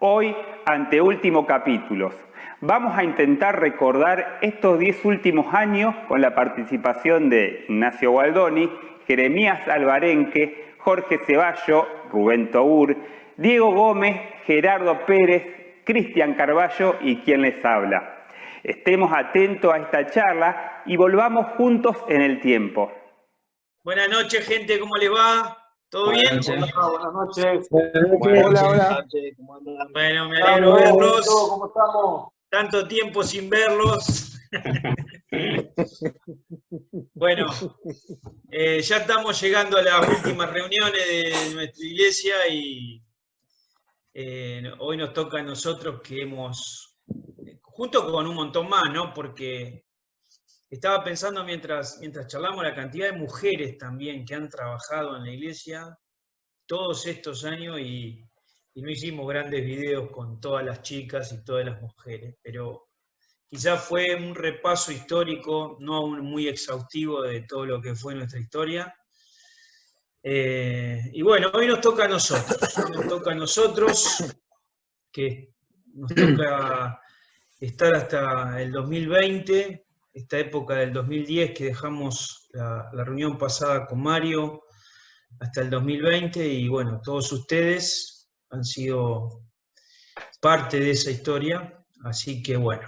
Hoy, anteúltimo capítulos. Vamos a intentar recordar estos 10 últimos años con la participación de Ignacio Gualdoni, Jeremías Alvarenque, Jorge Ceballo, Rubén Tour, Diego Gómez, Gerardo Pérez, Cristian Carballo y quien les habla. Estemos atentos a esta charla y volvamos juntos en el tiempo. Buenas noches, gente, ¿cómo les va? ¿Todo bien? Buenas noches. Hola. Bueno, me alegro verlos. ¿Cómo estamos? Tanto tiempo sin verlos. Bueno, ya estamos llegando a las últimas reuniones de nuestra iglesia y hoy nos toca a nosotros que hemos, junto con un montón más, ¿no? Porque estaba pensando mientras charlamos la cantidad de mujeres también que han trabajado en la iglesia todos estos años y no hicimos grandes videos con todas las chicas y todas las mujeres, pero quizás fue un repaso histórico, no muy exhaustivo de todo lo que fue nuestra historia. Y bueno, hoy nos toca a nosotros, que nos toca estar hasta el 2020, esta época del 2010 que dejamos la reunión pasada con Mario, hasta el 2020, y bueno, todos ustedes han sido parte de esa historia, así que bueno.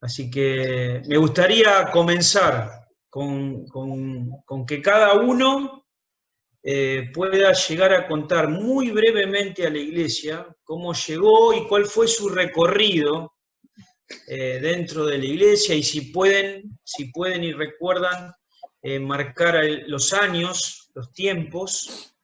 Así que me gustaría comenzar con que cada uno pueda llegar a contar muy brevemente a la iglesia cómo llegó y cuál fue su recorrido dentro de la iglesia, y si pueden y recuerdan marcar los años, los tiempos,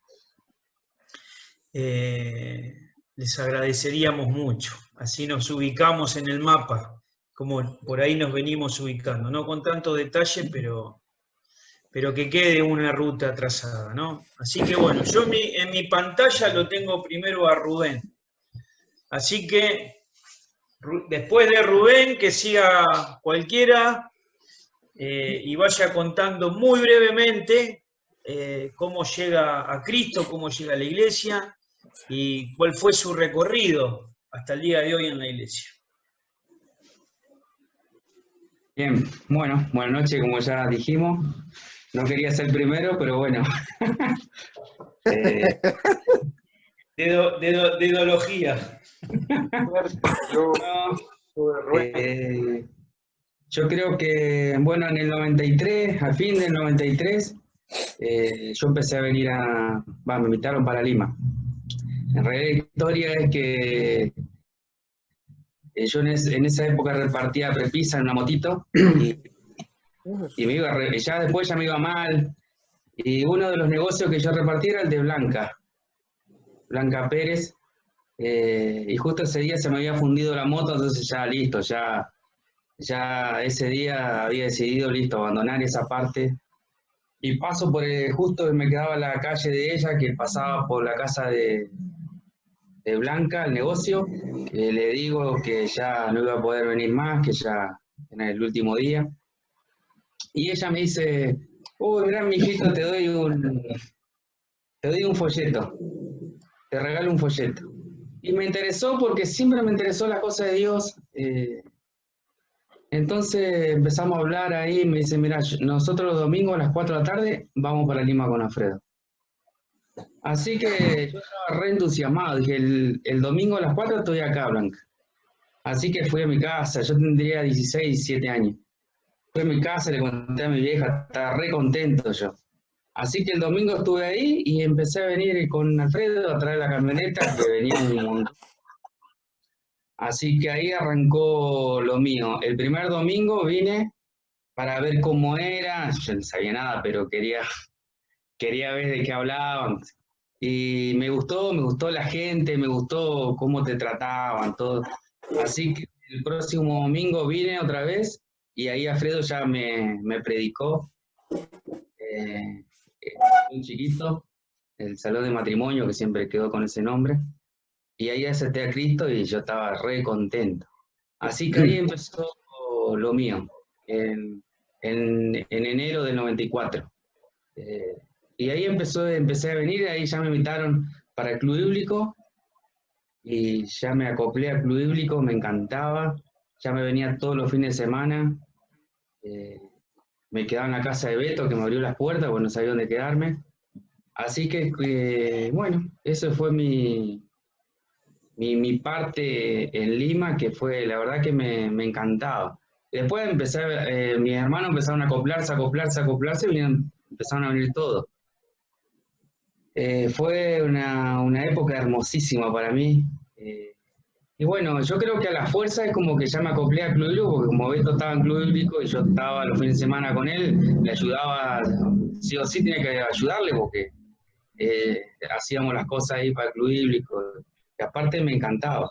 les agradeceríamos mucho. Así nos ubicamos en el mapa, como por ahí nos venimos ubicando, no con tanto detalle, pero que quede una ruta trazada, ¿no? Así que bueno, yo en mi pantalla lo tengo primero a Rubén. Así que después de Rubén, que siga cualquiera y vaya contando muy brevemente cómo llega a Cristo, cómo llega a la iglesia y cuál fue su recorrido hasta el día de hoy en la iglesia. Bien, bueno, buenas noches, como ya dijimos. No quería ser primero, pero bueno. De ideología. Yo creo que, bueno, en el 93, al fin del 93, yo empecé a venir me invitaron para Lima. En realidad la historia es que yo en esa época repartía prepisa en una motito y me iba, ya después ya me iba mal, y uno de los negocios que yo repartía era el de Blanca Pérez, y justo ese día se me había fundido la moto, entonces ya listo, ya ese día había decidido, listo, abandonar esa parte, y paso justo me quedaba la calle de ella, que pasaba por la casa de Blanca, el negocio, le digo que ya no iba a poder venir más, que ya era el último día, y ella me dice, uy, mirá, mijito, te doy un folleto, te regalo un folleto. Y me interesó porque siempre me interesó la cosa de Dios. Entonces empezamos a hablar ahí, me dice, mira, nosotros los domingos a las 4 de la tarde vamos para Lima con Alfredo. Así que yo estaba re entusiasmado, dije, el domingo a las 4 estoy acá, Blanca. Así que fui a mi casa, yo tendría 16, 17 años. Fui a mi casa, le conté a mi vieja, estaba re contento yo. Así que el domingo estuve ahí y empecé a venir con Alfredo a traer la camioneta, que venía un montón. Así que ahí arrancó lo mío. El primer domingo vine para ver cómo era, yo no sabía nada, pero quería ver de qué hablaban. Y me gustó la gente, me gustó cómo te trataban, todo. Así que el próximo domingo vine otra vez y ahí Alfredo ya me predicó. Un chiquito, el salón de matrimonio, que siempre quedó con ese nombre. Y ahí acepté a Cristo y yo estaba re contento. Así que ahí empezó lo mío, en enero del 94. Y ahí empecé a venir, ahí ya me invitaron para el Club Bíblico, y ya me acoplé al Club Híblico, me encantaba, ya me venía todos los fines de semana, me quedaba en la casa de Beto, que me abrió las puertas, porque no sabía dónde quedarme. Así que, bueno, eso fue mi parte en Lima, que fue, la verdad que me encantaba. Después empecé, mis hermanos empezaron a acoplarse, y empezaron a venir todos. Fue una época hermosísima para mí. Y bueno, yo creo que a la fuerza es como que ya me acoplé al Club Híblico, porque como Beto estaba en Club Híblico y yo estaba los fines de semana con él, le ayudaba, sí o sí tenía que ayudarle porque hacíamos las cosas ahí para el Club Híblico, y aparte me encantaba.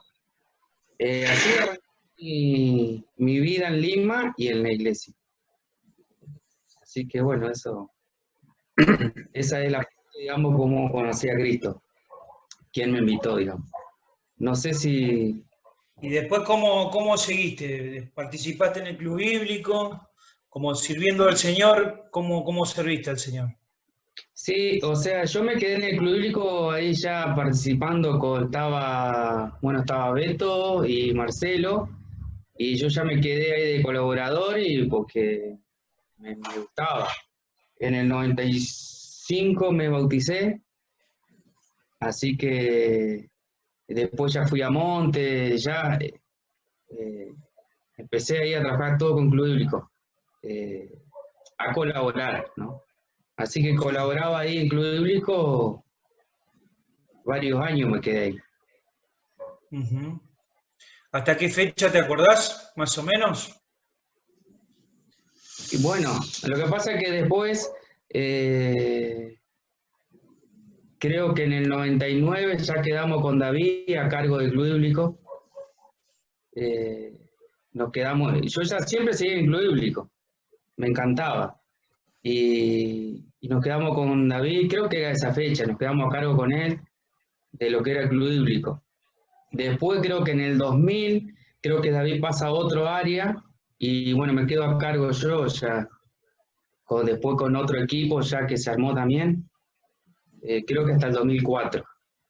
Así arrancó mi vida en Lima y en la iglesia. Así que bueno, esa es la, digamos, cómo conocí a Cristo, quién me invitó, digamos. No sé si... ¿Y después cómo seguiste? ¿Participaste en el Club Bíblico? ¿Como sirviendo al Señor? ¿Cómo serviste al Señor? Sí, o sea, yo me quedé en el Club Híblico ahí ya participando estaba Beto y Marcelo, y yo ya me quedé ahí de colaborador y porque me gustaba. En el 95 me bauticé, así que después ya fui a Monte, ya empecé ahí a trabajar todo con Club Híblico, a colaborar, ¿no? Así que colaboraba ahí en Club Híblico varios años, me quedé ahí. Uh-huh. ¿Hasta qué fecha te acordás, más o menos? Y bueno, lo que pasa es que después, creo que en el 99 ya quedamos con David a cargo del Club Híblico. Nos quedamos, yo ya siempre seguí en Club Híblico, me encantaba. Y nos quedamos con David, creo que era esa fecha, nos quedamos a cargo con él de lo que era el Club Híblico. Después creo que en el 2000, creo que David pasa a otro área y bueno, me quedo a cargo yo ya, después con otro equipo ya que se armó también, creo que hasta el 2004,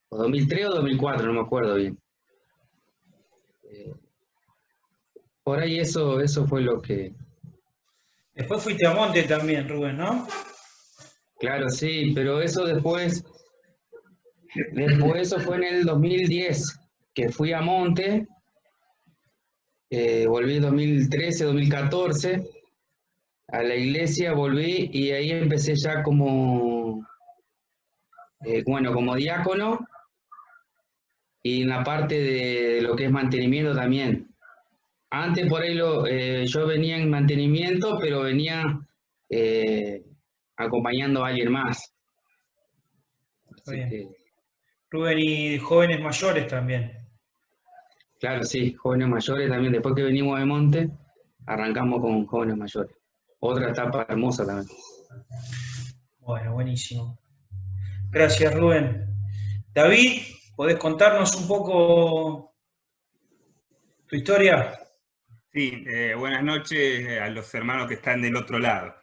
o 2003 o 2004, no me acuerdo bien. Por ahí eso fue lo que... Después fuiste a Monte también, Rubén, ¿no? Claro, sí, pero eso después eso fue en el 2010, que fui a Monte, volví en 2013, 2014, a la iglesia volví y ahí empecé ya como, bueno, como diácono y en la parte de lo que es mantenimiento también. Antes por ahí yo venía en mantenimiento, pero venía acompañando a alguien más. Está bien. Rubén, y jóvenes mayores también. Claro, sí, jóvenes mayores también. Después que venimos de Monte, arrancamos con jóvenes mayores. Otra etapa hermosa también. Bueno, buenísimo. Gracias, Rubén. David, ¿podés contarnos un poco tu historia? Sí, buenas noches a los hermanos que están del otro lado.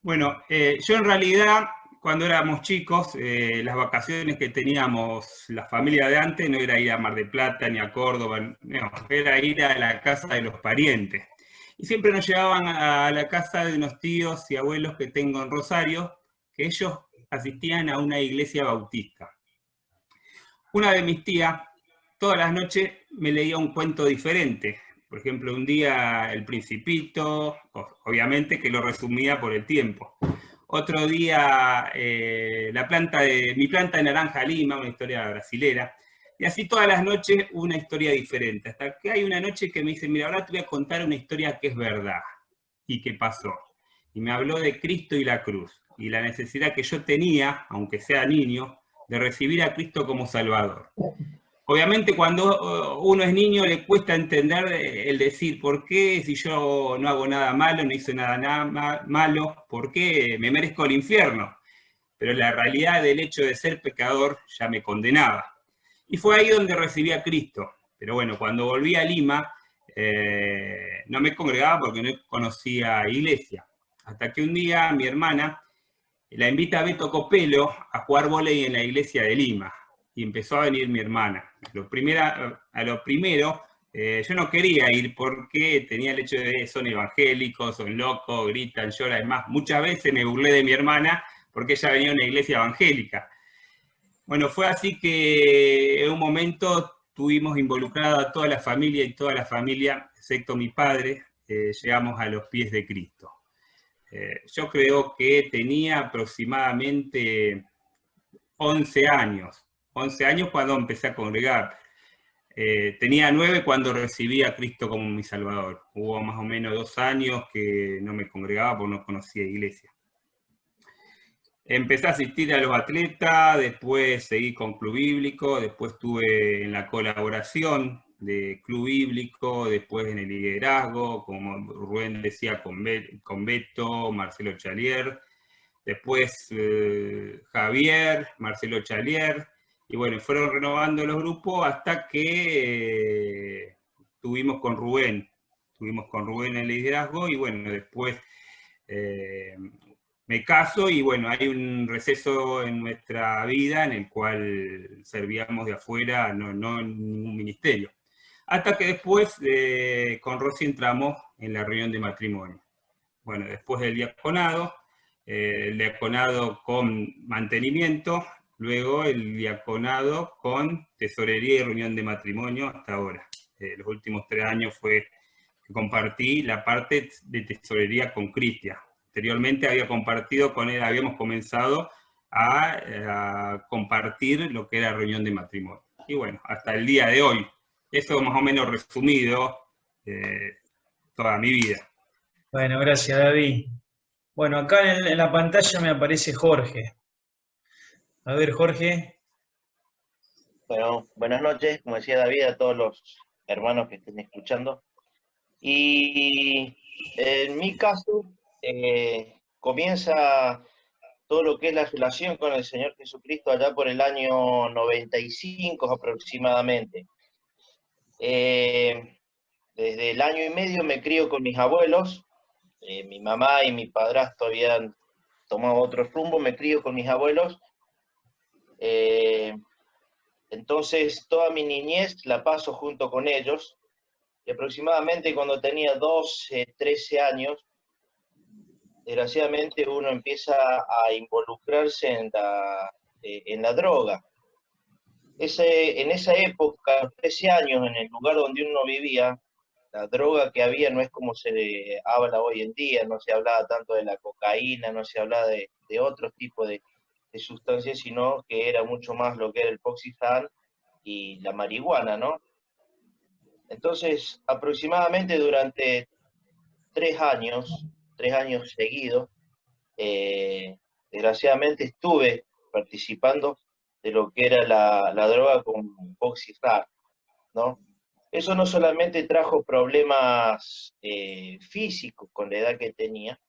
Bueno, yo en realidad, cuando éramos chicos, las vacaciones que teníamos la familia de antes no era ir a Mar del Plata ni a Córdoba, no, era ir a la casa de los parientes. Y siempre nos llevaban a la casa de unos tíos y abuelos que tengo en Rosario, que ellos asistían a una iglesia bautista. Una de mis tías, todas las noches me leía un cuento diferente. Por ejemplo, un día El Principito, obviamente que lo resumía por el tiempo. Otro día Mi planta de naranja Lima, una historia brasilera. Y así todas las noches una historia diferente. Hasta que hay una noche que me dice, mira, ahora te voy a contar una historia que es verdad y que pasó. Y me habló de Cristo y la cruz. Y la necesidad que yo tenía, aunque sea niño, de recibir a Cristo como Salvador. Obviamente cuando uno es niño le cuesta entender el decir, ¿por qué si yo no hago nada malo, no hice nada malo, por qué me merezco el infierno? Pero la realidad del hecho de ser pecador ya me condenaba. Y fue ahí donde recibí a Cristo. Pero bueno, cuando volví a Lima, no me congregaba porque no conocía iglesia. Hasta que un día mi hermana la invita a Beto Copelo a jugar vóley en la iglesia de Lima. Y empezó a venir mi hermana. A lo primero, yo no quería ir porque tenía el hecho de son evangélicos, son locos, gritan, lloran. Además, muchas veces me burlé de mi hermana porque ella venía a una iglesia evangélica. Bueno, fue así que en un momento tuvimos involucrada a toda la familia y toda la familia, excepto mi padre, llegamos a los pies de Cristo. Yo creo que tenía aproximadamente 11 años cuando empecé a congregar. Tenía 9 cuando recibí a Cristo como mi Salvador. Hubo más o menos 2 años que no me congregaba porque no conocía iglesia. Empecé a asistir a los atletas, después seguí con Club Bíblico, después estuve en la colaboración de Club Bíblico, después en el liderazgo, como Rubén decía, con Beto, Marcelo Chalier, después Javier, Marcelo Chalier, y bueno, fueron renovando los grupos hasta que estuvimos con Rubén en el liderazgo, y bueno, después me caso y bueno, hay un receso en nuestra vida en el cual servíamos de afuera, no en ningún ministerio. Hasta que después con Rosy entramos en la reunión de matrimonio. Bueno, después del diaconado, el diaconado con mantenimiento, luego el diaconado con tesorería y reunión de matrimonio hasta ahora. Los últimos 3 años fue que compartí la parte de tesorería con Cristian. Anteriormente había compartido con él, habíamos comenzado a compartir lo que era reunión de matrimonio. Y bueno, hasta el día de hoy. Eso más o menos resumido toda mi vida. Bueno, gracias, David. Bueno, acá en la pantalla me aparece Jorge. A ver, Jorge. Bueno, buenas noches, como decía David, a todos los hermanos que estén escuchando. Y en mi caso, comienza todo lo que es la relación con el Señor Jesucristo allá por el año 95 aproximadamente. Desde el año y medio me crío con mis abuelos, mi mamá y mi padrastro habían tomado otro rumbo, me crío con mis abuelos. Entonces toda mi niñez la paso junto con ellos, y aproximadamente cuando tenía 12, 13 años, desgraciadamente uno empieza a involucrarse en la droga. En esa época, a los 13 años, en el lugar donde uno vivía, la droga que había no es como se habla hoy en día, no se hablaba tanto de la cocaína, no se hablaba de otros tipos de sustancias, sino que era mucho más lo que era el Poxifan y la marihuana, ¿no? Entonces, aproximadamente durante 3 años seguidos, desgraciadamente estuve participando de lo que era la droga con Poxifan, ¿no? Eso no solamente trajo problemas físicos con la edad que tenía,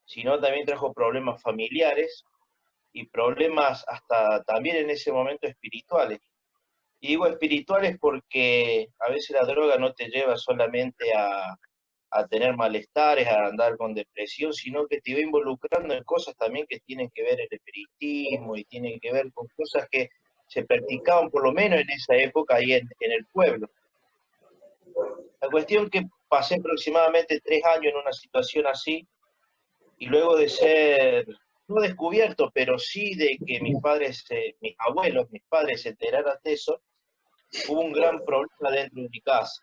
sino también trajo problemas familiares y problemas hasta también en ese momento espirituales. Y digo espirituales porque a veces la droga no te lleva solamente a tener malestares, a andar con depresión, sino que te va involucrando en cosas también que tienen que ver el espiritismo y tienen que ver con cosas que se practicaban por lo menos en esa época ahí en el pueblo. La cuestión que pasé aproximadamente 3 años en una situación así, y luego de ser, no descubierto, pero sí de que mis padres se enteraran de eso, hubo un gran problema dentro de mi casa.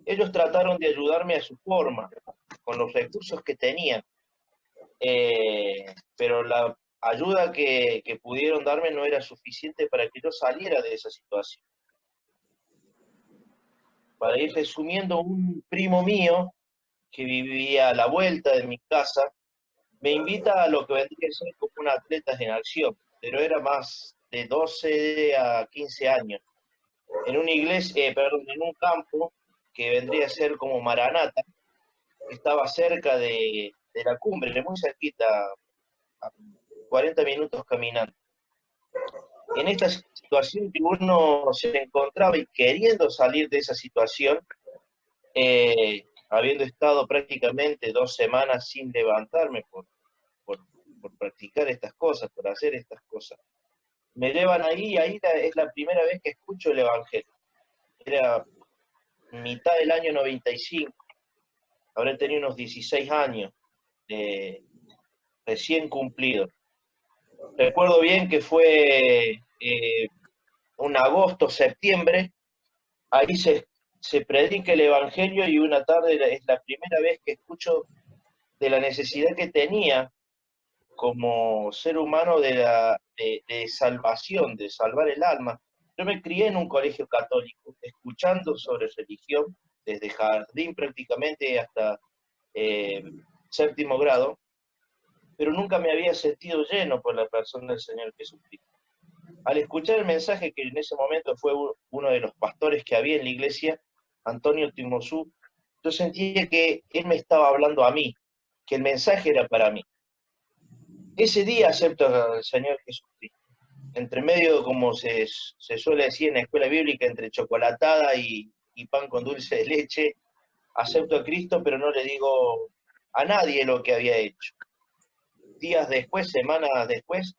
Ellos trataron de ayudarme a su forma, con los recursos que tenían, pero la ayuda que pudieron darme no era suficiente para que yo saliera de esa situación. Para ir resumiendo, un primo mío que vivía a la vuelta de mi casa me invita a lo que vendría a ser como un Atletas en Acción, pero era más de 12 a 15 años, en una iglesia, en un campo que vendría a ser como Maranata, que estaba cerca de la cumbre, muy cerquita, a 40 minutos caminando. En esta situación que uno se encontraba y queriendo salir de esa situación, habiendo estado prácticamente 2 semanas sin levantarme por practicar estas cosas, por hacer estas cosas. Me llevan ahí y ahí es la primera vez que escucho el Evangelio. Era mitad del año 95, habré tenido unos 16 años, recién cumplido. Recuerdo bien que fue un agosto, septiembre, ahí se predica el Evangelio y una tarde es la primera vez que escucho de la necesidad que tenía como ser humano de salvación, de salvar el alma. Yo me crié en un colegio católico, escuchando sobre religión, desde jardín prácticamente hasta séptimo grado, pero nunca me había sentido lleno por la persona del Señor Jesucristo. Al escuchar el mensaje que en ese momento fue uno de los pastores que había en la iglesia, Antonio Timosú, yo sentía que él me estaba hablando a mí, que el mensaje era para mí. Ese día acepto al Señor Jesucristo. Entre medio, como se suele decir en la escuela bíblica, entre chocolatada y pan con dulce de leche, acepto a Cristo, pero no le digo a nadie lo que había hecho. Días después, semanas después,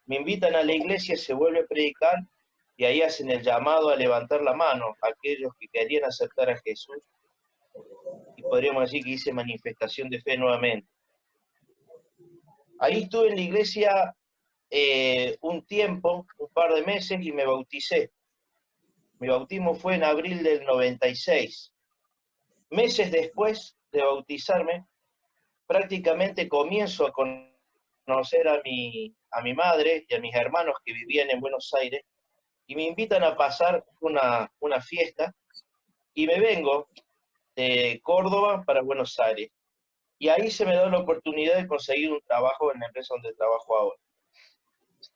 me invitan a la iglesia, se vuelve a predicar, y ahí hacen el llamado a levantar la mano a aquellos que querían aceptar a Jesús. Y podríamos decir que hice manifestación de fe nuevamente. Ahí estuve en la iglesia un tiempo, un par de meses, y me bauticé. Mi bautismo fue en abril del 96. Meses después de bautizarme, prácticamente comienzo a conocer a mi madre y a mis hermanos que vivían en Buenos Aires, y me invitan a pasar una fiesta, y me vengo de Córdoba para Buenos Aires. Y ahí se me da la oportunidad de conseguir un trabajo en la empresa donde trabajo ahora.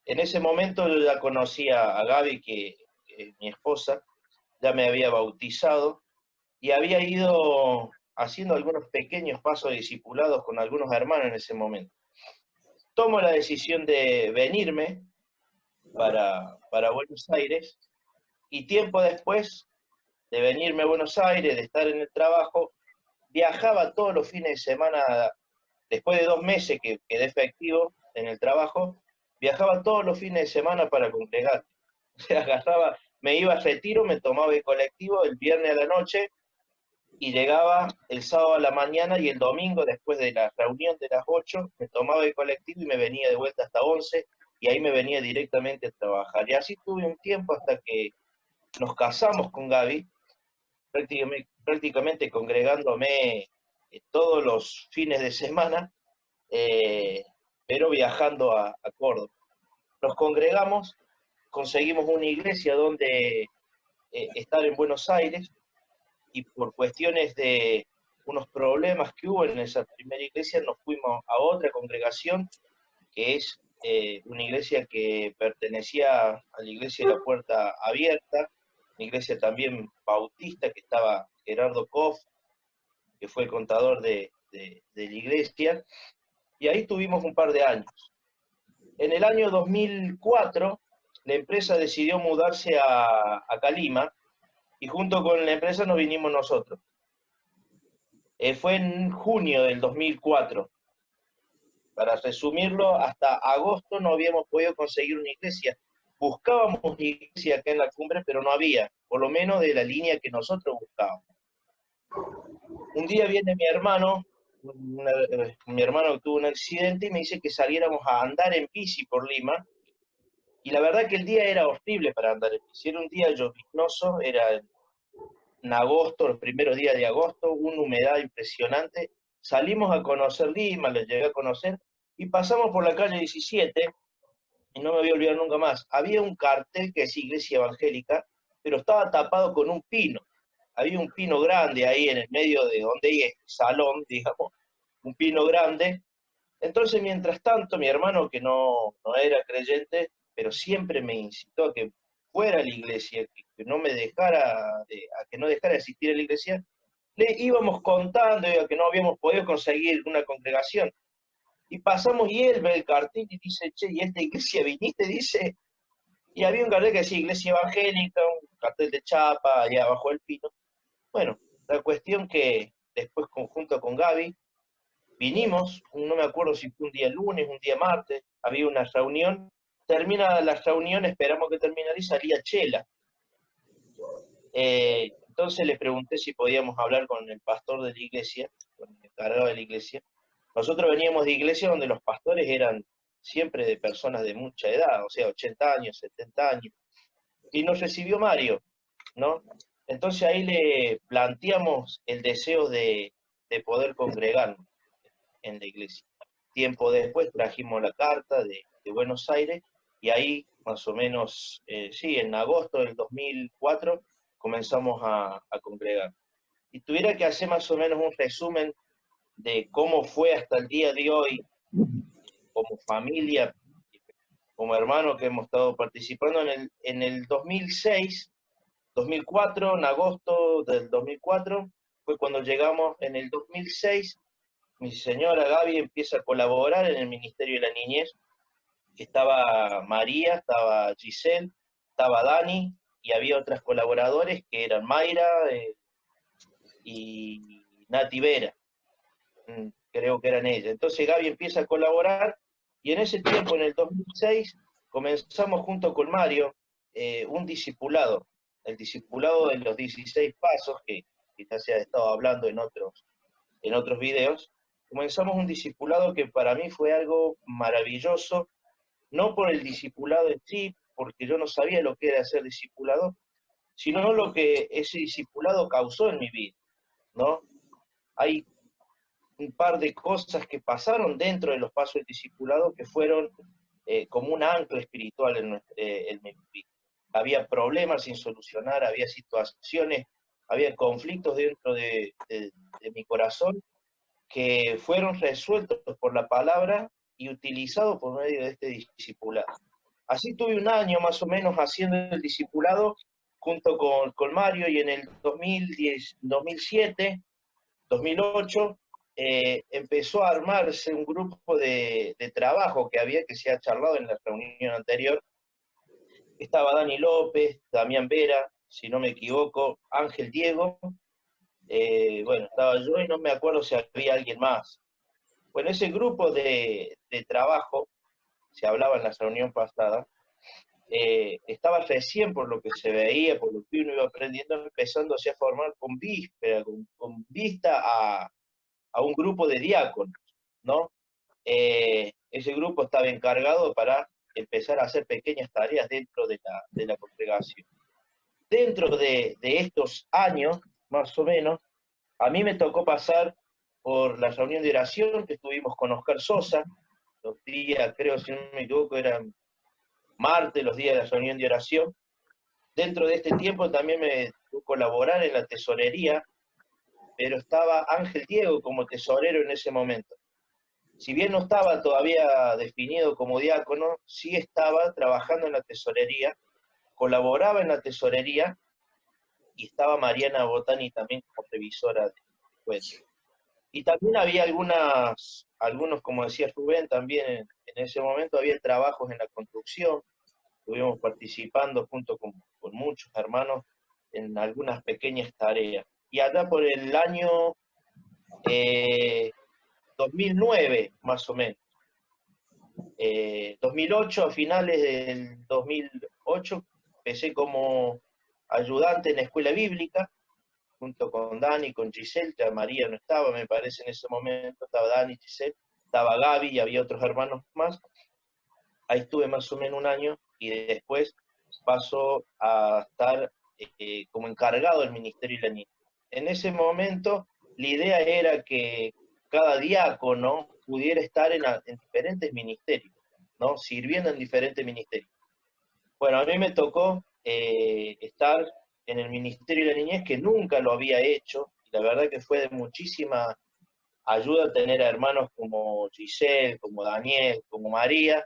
En ese momento yo ya conocía a Gaby, que mi esposa, ya me había bautizado, y había ido haciendo algunos pequeños pasos discipulados con algunos hermanos en ese momento. Tomo la decisión de venirme para Buenos Aires, y tiempo después de venirme a Buenos Aires, de estar en el trabajo, viajaba todos los fines de semana. Después de 2 meses que quedé efectivo en el trabajo, viajaba todos los fines de semana para congregar. Me iba a retiro, me tomaba el colectivo el viernes a la noche, y llegaba el sábado a la mañana, y el domingo, después de la reunión de las 8, me tomaba el colectivo y me venía de vuelta hasta 11, y ahí me venía directamente a trabajar. Y así tuve un tiempo hasta que nos casamos con Gaby, prácticamente congregándome todos los fines de semana, pero viajando a Córdoba. Nos congregamos, conseguimos una iglesia donde estar en Buenos Aires, y por cuestiones de unos problemas que hubo en esa primera iglesia, nos fuimos a otra congregación, que es una iglesia que pertenecía a la iglesia de la Puerta Abierta, una iglesia también bautista, que estaba Gerardo Koff, que fue el contador de la iglesia, y ahí tuvimos un par de años. En el año 2004, la empresa decidió mudarse a Calima, y junto con la empresa nos vinimos nosotros. Fue en junio del 2004. Para resumirlo, hasta agosto no habíamos podido conseguir una iglesia. Buscábamos una iglesia acá en la cumbre, pero no había, por lo menos de la línea que nosotros buscábamos. Un día viene mi hermano tuvo un accidente, y me dice que saliéramos a andar en bici por Lima, y la verdad que el día era horrible para andar en bici. Era un día lloviznoso, era en agosto, los primeros días de agosto, una humedad impresionante. Salimos a conocer Lima, lo llegué a conocer, y pasamos por la calle 17, y no me voy a olvidar nunca más. Había un cartel que decía Iglesia Evangélica, pero estaba tapado con un pino. Había un pino grande ahí en el medio de donde hay el salón, digamos, un pino grande. Entonces, mientras tanto, mi hermano, que no era creyente, pero siempre me incitó a que fuera a la iglesia, que no me dejara, que no dejara de asistir a la iglesia, le íbamos contando que no habíamos podido conseguir una congregación. Y pasamos, y él ve el cartel y dice, che, ¿y esta iglesia viniste? Dice, y había un cartel que decía Iglesia Evangélica, un cartel de chapa, allá abajo del pino. Bueno, la cuestión que después, junto con Gaby, vinimos, no me acuerdo si fue un día lunes, un día martes, había una reunión, termina la reunión, esperamos que terminara y salía Chela. Entonces le pregunté si podíamos hablar con el pastor de la iglesia, con el encargado de la iglesia. Nosotros veníamos de iglesia donde los pastores eran siempre de personas de mucha edad, o sea, 80 años, 70 años. Y nos recibió Mario, ¿no? Entonces ahí le planteamos el deseo de poder congregarnos en la iglesia. Tiempo después trajimos la carta de Buenos Aires y ahí más o menos, sí, en agosto del 2004 comenzamos a congregar. Y tuviera que hacer más o menos un resumen de cómo fue hasta el día de hoy, como familia, como hermano que hemos estado participando en el 2006, 2004, en agosto del 2004, fue cuando llegamos en el 2006, mi señora Gaby empieza a colaborar en el Ministerio de la Niñez. Estaba María, estaba Giselle, estaba Dani, y había otras colaboradores que eran Mayra y Nati Vera, creo que eran ellas. Entonces Gaby empieza a colaborar, y en ese tiempo, en el 2006, comenzamos junto con Mario un discipulado, el discipulado de los 16 pasos, que quizás se ha estado hablando en otros videos. Comenzamos un discipulado que para mí fue algo maravilloso, no por el discipulado en sí, porque yo no sabía lo que era ser discipulado, sino lo que ese discipulado causó en mi vida, ¿no? Hay un par de cosas que pasaron dentro de los pasos del discipulado que fueron como un ancla espiritual en mi vida. Había problemas sin solucionar, había situaciones, había conflictos dentro de mi corazón que fueron resueltos por la palabra y utilizados por medio de este discipulado. Así tuve un año más o menos haciendo el discipulado junto con Mario, y en el 2010, 2007, 2008, empezó a armarse un grupo de trabajo que se ha charlado en la reunión anterior. Estaba Dani López, Damián Vera, si no me equivoco, Ángel Diego, bueno, estaba yo y no me acuerdo si había alguien más. Bueno, ese grupo de trabajo, se hablaba en la reunión pasada, estaba recién, por lo que se veía, por lo que uno iba aprendiendo, empezándose a formar con vista a un grupo de diáconos, ¿no? Ese grupo estaba encargado para empezar a hacer pequeñas tareas dentro de la congregación. Dentro de estos años, más o menos, a mí me tocó pasar por la reunión de oración que estuvimos con Oscar Sosa, los días, creo, si no me equivoco, eran martes, los días de la reunión de oración. Dentro de este tiempo también me tocó colaborar en la tesorería, pero estaba Ángel Diego como tesorero en ese momento. Si bien no estaba todavía definido como diácono, sí estaba trabajando en la tesorería, colaboraba en la tesorería, y estaba Mariana Botani también como revisora de juez. Y también había algunos, como decía Rubén, también en ese momento había trabajos en la construcción, estuvimos participando junto con muchos hermanos en algunas pequeñas tareas. Y allá por el año 2009, más o menos, 2008, a finales del 2008, empecé como ayudante en la escuela bíblica, junto con Dani, con Giselle. Ya María no estaba, me parece, en ese momento. Estaba Dani, Giselle, estaba Gaby y había otros hermanos más. Ahí estuve más o menos un año, y después pasó a estar como encargado del Ministerio de la Niñez. En ese momento, la idea era que cada diácono pudiera estar en diferentes ministerios, ¿no? Sirviendo en diferentes ministerios. Bueno, a mí me tocó estar en el Ministerio de la Niñez, que nunca lo había hecho, y la verdad que fue de muchísima ayuda tener a hermanos como Giselle, como Daniel, como María,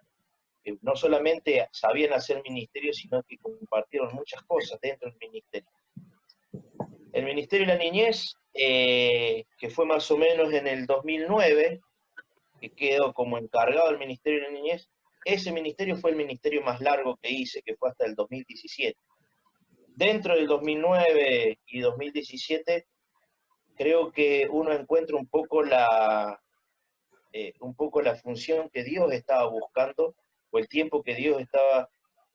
que no solamente sabían hacer ministerio, sino que compartieron muchas cosas dentro del ministerio. El Ministerio de la Niñez, que fue más o menos en el 2009, que quedó como encargado del Ministerio de la Niñez, ese ministerio fue el ministerio más largo que hice, que fue hasta el 2017. Dentro del 2009 y 2017, creo que uno encuentra un poco la función que Dios estaba buscando o el tiempo que Dios estaba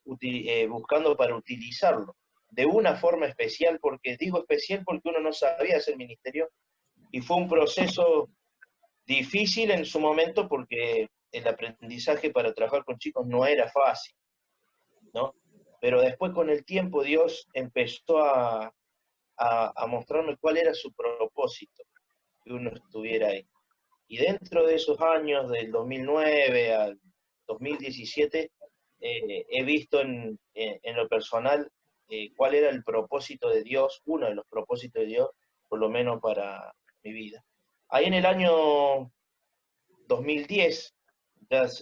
buscando para utilizarlo, de una forma especial, porque digo especial porque uno no sabía hacer ministerio, y fue un proceso difícil en su momento porque el aprendizaje para trabajar con chicos no era fácil, ¿no? Pero después con el tiempo Dios empezó a mostrarme cuál era su propósito, que uno estuviera ahí. Y dentro de esos años, del 2009 al 2017, he visto en lo personal cuál era el propósito de Dios, uno de los propósitos de Dios, por lo menos para mi vida. Ahí en el año 2010,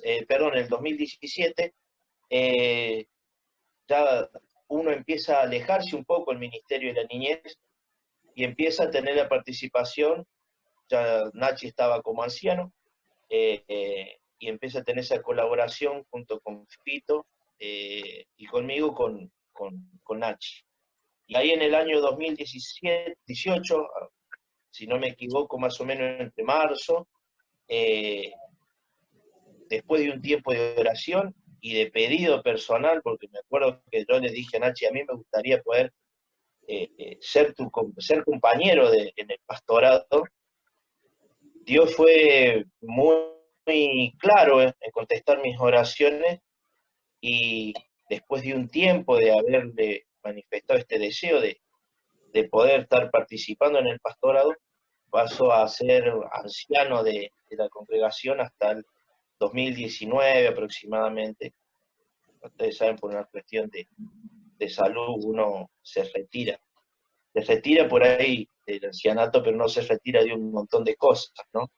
el 2017, ya uno empieza a alejarse un poco del ministerio de la niñez y empieza a tener la participación. Ya Nachi estaba como anciano, y empieza a tener esa colaboración junto con Fito y conmigo con Nachi. Y ahí en el año 2018, si no me equivoco, más o menos entre marzo, después de un tiempo de oración y de pedido personal, porque me acuerdo que yo le dije a Nachi, a mí me gustaría poder ser compañero en el pastorado. Dios fue muy claro en contestar mis oraciones, y después de un tiempo de haberle manifestado este deseo de poder estar participando en el pastorado, pasó a ser anciano de la congregación hasta el 2019 aproximadamente. Ustedes saben, por una cuestión de salud uno se retira por ahí del ancianato, pero no se retira de un montón de cosas, ¿no?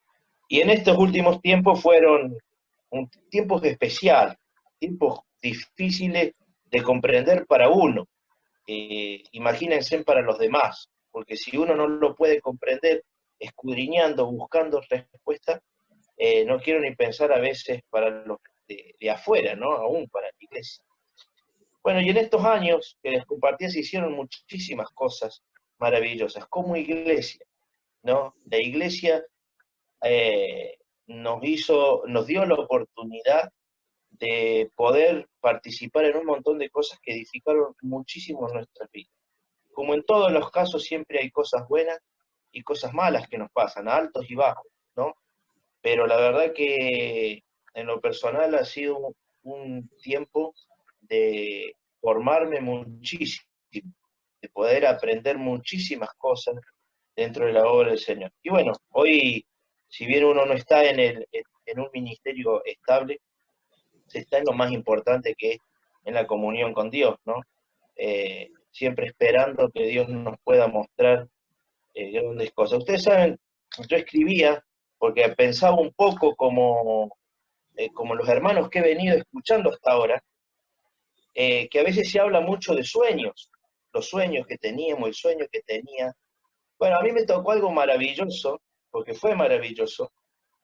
Y en estos últimos tiempos fueron tiempos especiales, tiempos difíciles de comprender para uno. Imagínense para los demás, porque si uno no lo puede comprender, escudriñando, buscando respuestas, no quiero ni pensar a veces para los de afuera, ¿no? Aún para la iglesia. Bueno, y en estos años que les compartí se hicieron muchísimas cosas maravillosas como iglesia, ¿no? La iglesia nos dio la oportunidad de poder participar en un montón de cosas que edificaron muchísimo nuestras vidas. Como en todos los casos, siempre hay cosas buenas y cosas malas que nos pasan, altos y bajos, ¿no? Pero la verdad que en lo personal ha sido un tiempo de formarme muchísimo, de poder aprender muchísimas cosas dentro de la obra del Señor. Y bueno, hoy, si bien uno no está en un ministerio estable, se está en lo más importante, que es en la comunión con Dios, ¿no? Siempre esperando que Dios nos pueda mostrar grandes cosas. Ustedes saben, yo escribía porque pensaba un poco como los hermanos que he venido escuchando hasta ahora, que a veces se habla mucho de sueños, los sueños que teníamos, el sueño que tenía. Bueno, a mí me tocó algo maravilloso, porque fue maravilloso,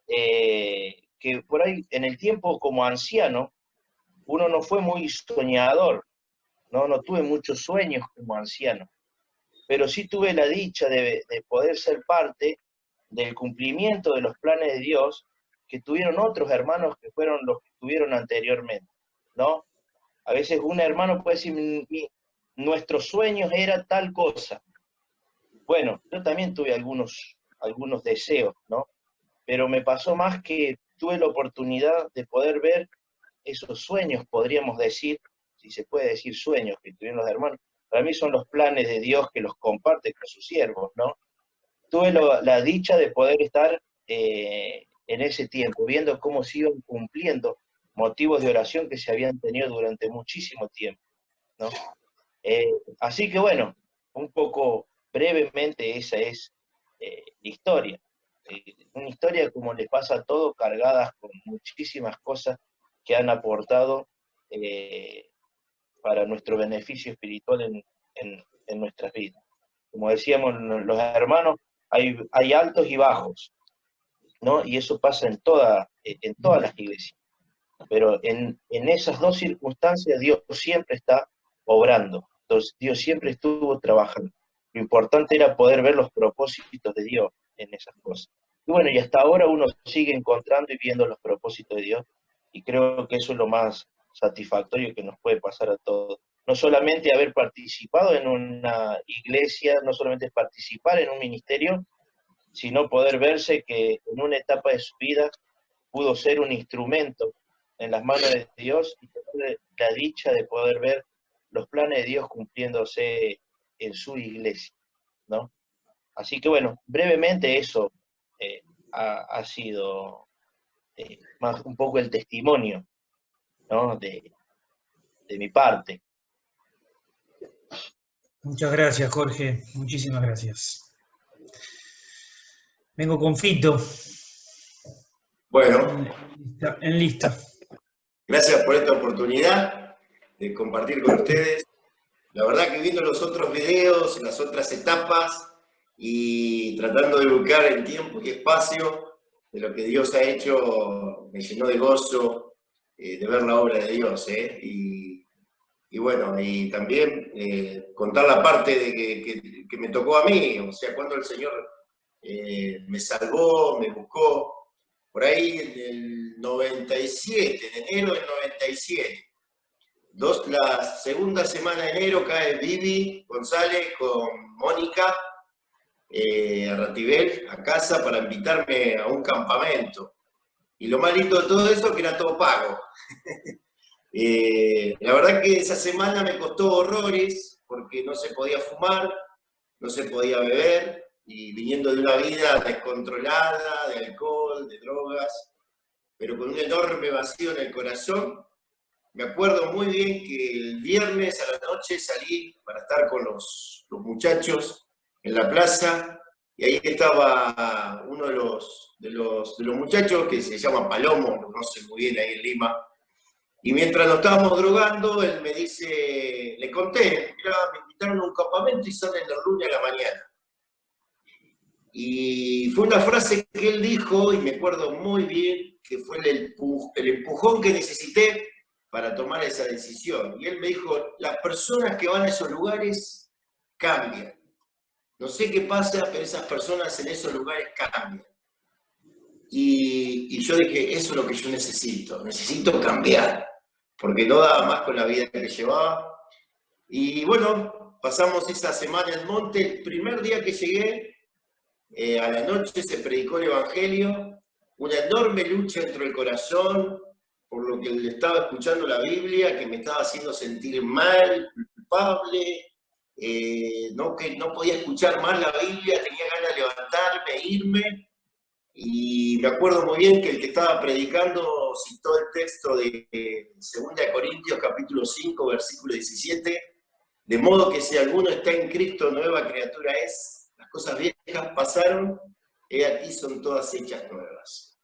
que por ahí en el tiempo como anciano, uno no fue muy soñador, no tuve muchos sueños como anciano, pero sí tuve la dicha de poder ser parte del cumplimiento de los planes de Dios que tuvieron otros hermanos que fueron los que tuvieron anteriormente, ¿no? A veces un hermano puede decir, nuestros sueños era tal cosa. Bueno, yo también tuve algunos deseos, ¿no? Pero me pasó más que tuve la oportunidad de poder ver esos sueños, podríamos decir, si se puede decir sueños que tuvieron los hermanos. Para mí son los planes de Dios que los comparte con sus siervos, ¿no? Tuve la dicha de poder estar en ese tiempo, viendo cómo se iban cumpliendo motivos de oración que se habían tenido durante muchísimo tiempo, ¿no? Así que bueno, un poco brevemente esa es la historia. Una historia, como les pasa a todos, cargadas con muchísimas cosas que han aportado para nuestro beneficio espiritual en nuestras vidas. Como decíamos los hermanos, hay altos y bajos, ¿no? Y eso pasa en todas las iglesias. Pero en esas dos circunstancias Dios siempre está obrando. Entonces, Dios siempre estuvo trabajando. Lo importante era poder ver los propósitos de Dios en esas cosas. Y bueno, y hasta ahora uno sigue encontrando y viendo los propósitos de Dios, Y creo que eso es lo más satisfactorio que nos puede pasar a todos. No solamente haber participado en una iglesia, no solamente participar en un ministerio, sino poder verse que en una etapa de su vida pudo ser un instrumento en las manos de Dios y tener la dicha de poder ver los planes de Dios cumpliéndose en su iglesia, ¿no? Así que bueno, brevemente eso ha sido más un poco el testimonio, ¿no? de mi parte. Muchas gracias, Jorge. Muchísimas gracias. Vengo con Fito. Bueno, En lista. gracias por esta oportunidad de compartir con ustedes. La verdad que viendo los otros videos, las otras etapas y tratando de buscar en tiempo y espacio de lo que Dios ha hecho, me llenó de gozo de ver la obra de Dios. Y bueno, y también contar la parte de que me tocó a mí, o sea, cuando el Señor me salvó, me buscó, por ahí en el 97, en enero del 97. La segunda semana de enero cae Vivi González con Mónica a Ratibel, a casa, para invitarme a un campamento. Y lo más lindo de todo eso es que era todo pago. La verdad que esa semana me costó horrores, porque no se podía fumar, no se podía beber, y viniendo de una vida descontrolada, de alcohol, de drogas, pero con un enorme vacío en el corazón. Me acuerdo muy bien que el viernes a la noche salí para estar con los muchachos en la plaza, y ahí estaba uno de los muchachos que se llama Palomo, lo conocen muy bien ahí en Lima. Y mientras nos estábamos drogando, él me dice, le conté, mirá, me invitaron a un campamento y salen el lunes a la mañana. Y fue una frase que él dijo, y me acuerdo muy bien, que fue el empujón que necesité para tomar esa decisión. Y él me dijo, las personas que van a esos lugares cambian. No sé qué pasa, pero esas personas en esos lugares cambian. Y yo dije, eso es lo que yo necesito cambiar, porque no daba más con la vida que llevaba. Y bueno, pasamos esa semana en Monte. El primer día que llegué, a la noche se predicó el Evangelio, una enorme lucha dentro del corazón, por lo que le estaba escuchando la Biblia, que me estaba haciendo sentir mal, culpable, que no podía escuchar más la Biblia, tenía ganas de levantarme, irme. Y me acuerdo muy bien que el que estaba predicando citó el texto de 2 Corintios capítulo 5, versículo 17, de modo que si alguno está en Cristo, nueva criatura es, las cosas viejas pasaron, he aquí son todas hechas nuevas.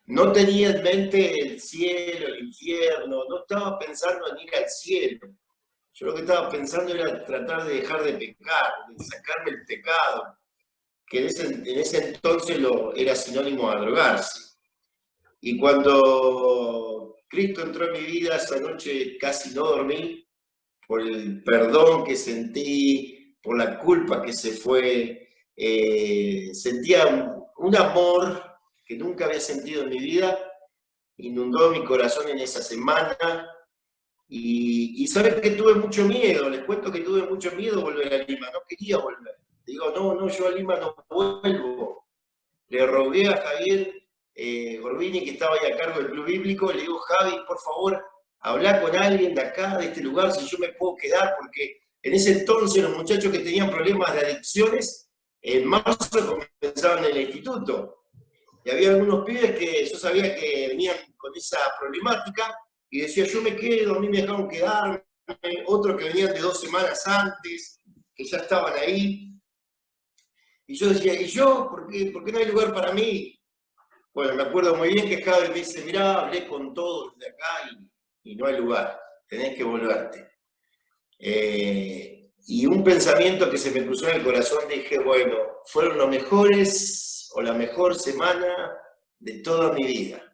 No tenía en mente el cielo, el infierno, no estaba pensando en ir al cielo. Yo lo que estaba pensando era tratar de dejar de pecar, de sacarme el pecado, que en ese entonces era sinónimo a drogarse. Y cuando Cristo entró en mi vida, esa noche casi no dormí, por el perdón que sentí, por la culpa que se fue. Sentía un amor que nunca había sentido en mi vida, inundó mi corazón en esa semana. Y sabes que tuve mucho miedo, les cuento que tuve mucho miedo de volver a Lima, no quería volver. Digo, no, yo a Lima no vuelvo. Le rogué a Javier Gorbini, que estaba ahí a cargo del Club Bíblico, le digo, Javi, por favor, habla con alguien de acá, de este lugar, si yo me puedo quedar, porque en ese entonces los muchachos que tenían problemas de adicciones, en marzo comenzaban en el instituto. Y había algunos pibes que yo sabía que venían con esa problemática, y decía, yo me quedo, a mí me dejaron quedarme, otros que venían de 2 semanas antes, que ya estaban ahí. Y yo decía, ¿y yo? ¿Por qué no hay lugar para mí? Bueno, me acuerdo muy bien que Javi me dice, mirá, hablé con todos de acá y no hay lugar, tenés que volverte. Y un pensamiento que se me cruzó en el corazón, dije, bueno, fueron los mejores o la mejor semana de toda mi vida.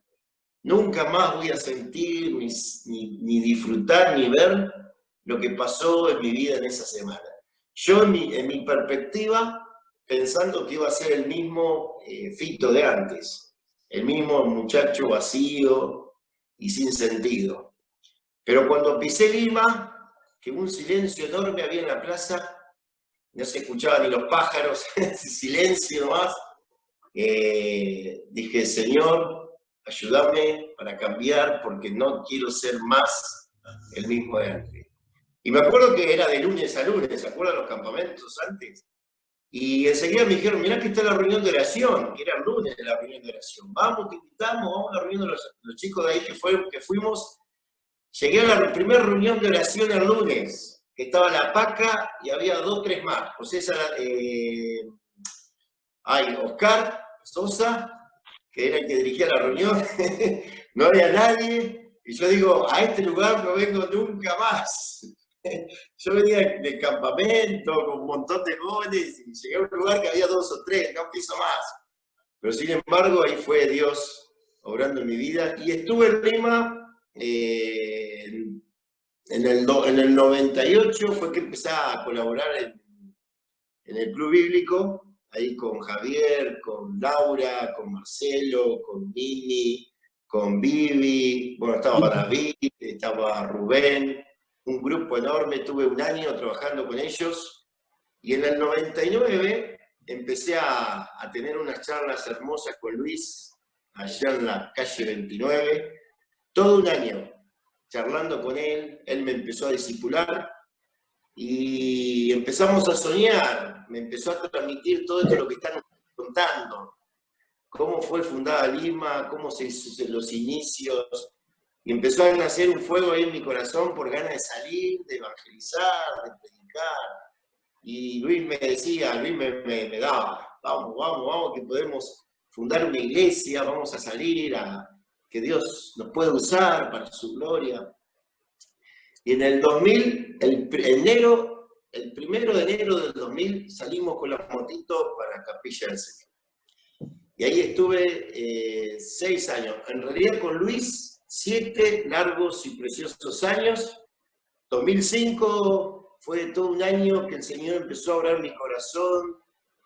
Nunca más voy a sentir, ni disfrutar, ni ver lo que pasó en mi vida en esa semana. Yo, en mi perspectiva, pensando que iba a ser el mismo Fito de antes, el mismo muchacho vacío, y sin sentido. Pero cuando pisé Lima, que un silencio enorme había en la plaza, no se escuchaban ni los pájaros, silencio nomás, dije, Señor, ayúdame para cambiar porque no quiero ser más el mismo de antes. Y me acuerdo que era de lunes a lunes, ¿se acuerdan los campamentos antes? Y enseguida me dijeron, mirá que está la reunión de oración, que era el lunes la reunión de oración. Vamos, te invitamos, vamos a la reunión de los chicos de ahí que fuimos. Llegué a la primera reunión de oración el lunes, que estaba la Paca y había 2 o 3 más. José, Oscar Sosa, que era el que dirigía la reunión, no había nadie. Y yo digo, a este lugar no vengo nunca más. Yo venía del campamento con un montón de jóvenes y llegué a un lugar que había 2 o 3, no quiso más. Pero sin embargo, ahí fue Dios obrando en mi vida. Y estuve en Lima, en el 98 fue que empecé a colaborar en el Club Bíblico, ahí con Javier, con Laura, con Marcelo, con Nini, con Vivi, bueno, estaba David, estaba Rubén, un grupo enorme, tuve un año trabajando con ellos, y en el 99 empecé a tener unas charlas hermosas con Luis, allá en la calle 29, todo un año charlando con él me empezó a discipular, y empezamos a soñar, me empezó a transmitir todo esto lo que están contando, cómo fue fundada Lima, cómo se hizo los inicios, y empezó a nacer un fuego ahí en mi corazón por ganas de salir, de evangelizar, de predicar. Y Luis me decía, Luis me daba, vamos, que podemos fundar una iglesia, vamos a salir, que Dios nos puede usar para su gloria. Y en el 2000, el 1 de enero del 2000, salimos con la motito para Capilla del Señor. Y ahí estuve 6 años. En realidad con Luis, 7 largos y preciosos años. 2005 fue todo un año que el Señor empezó a obrar mi corazón.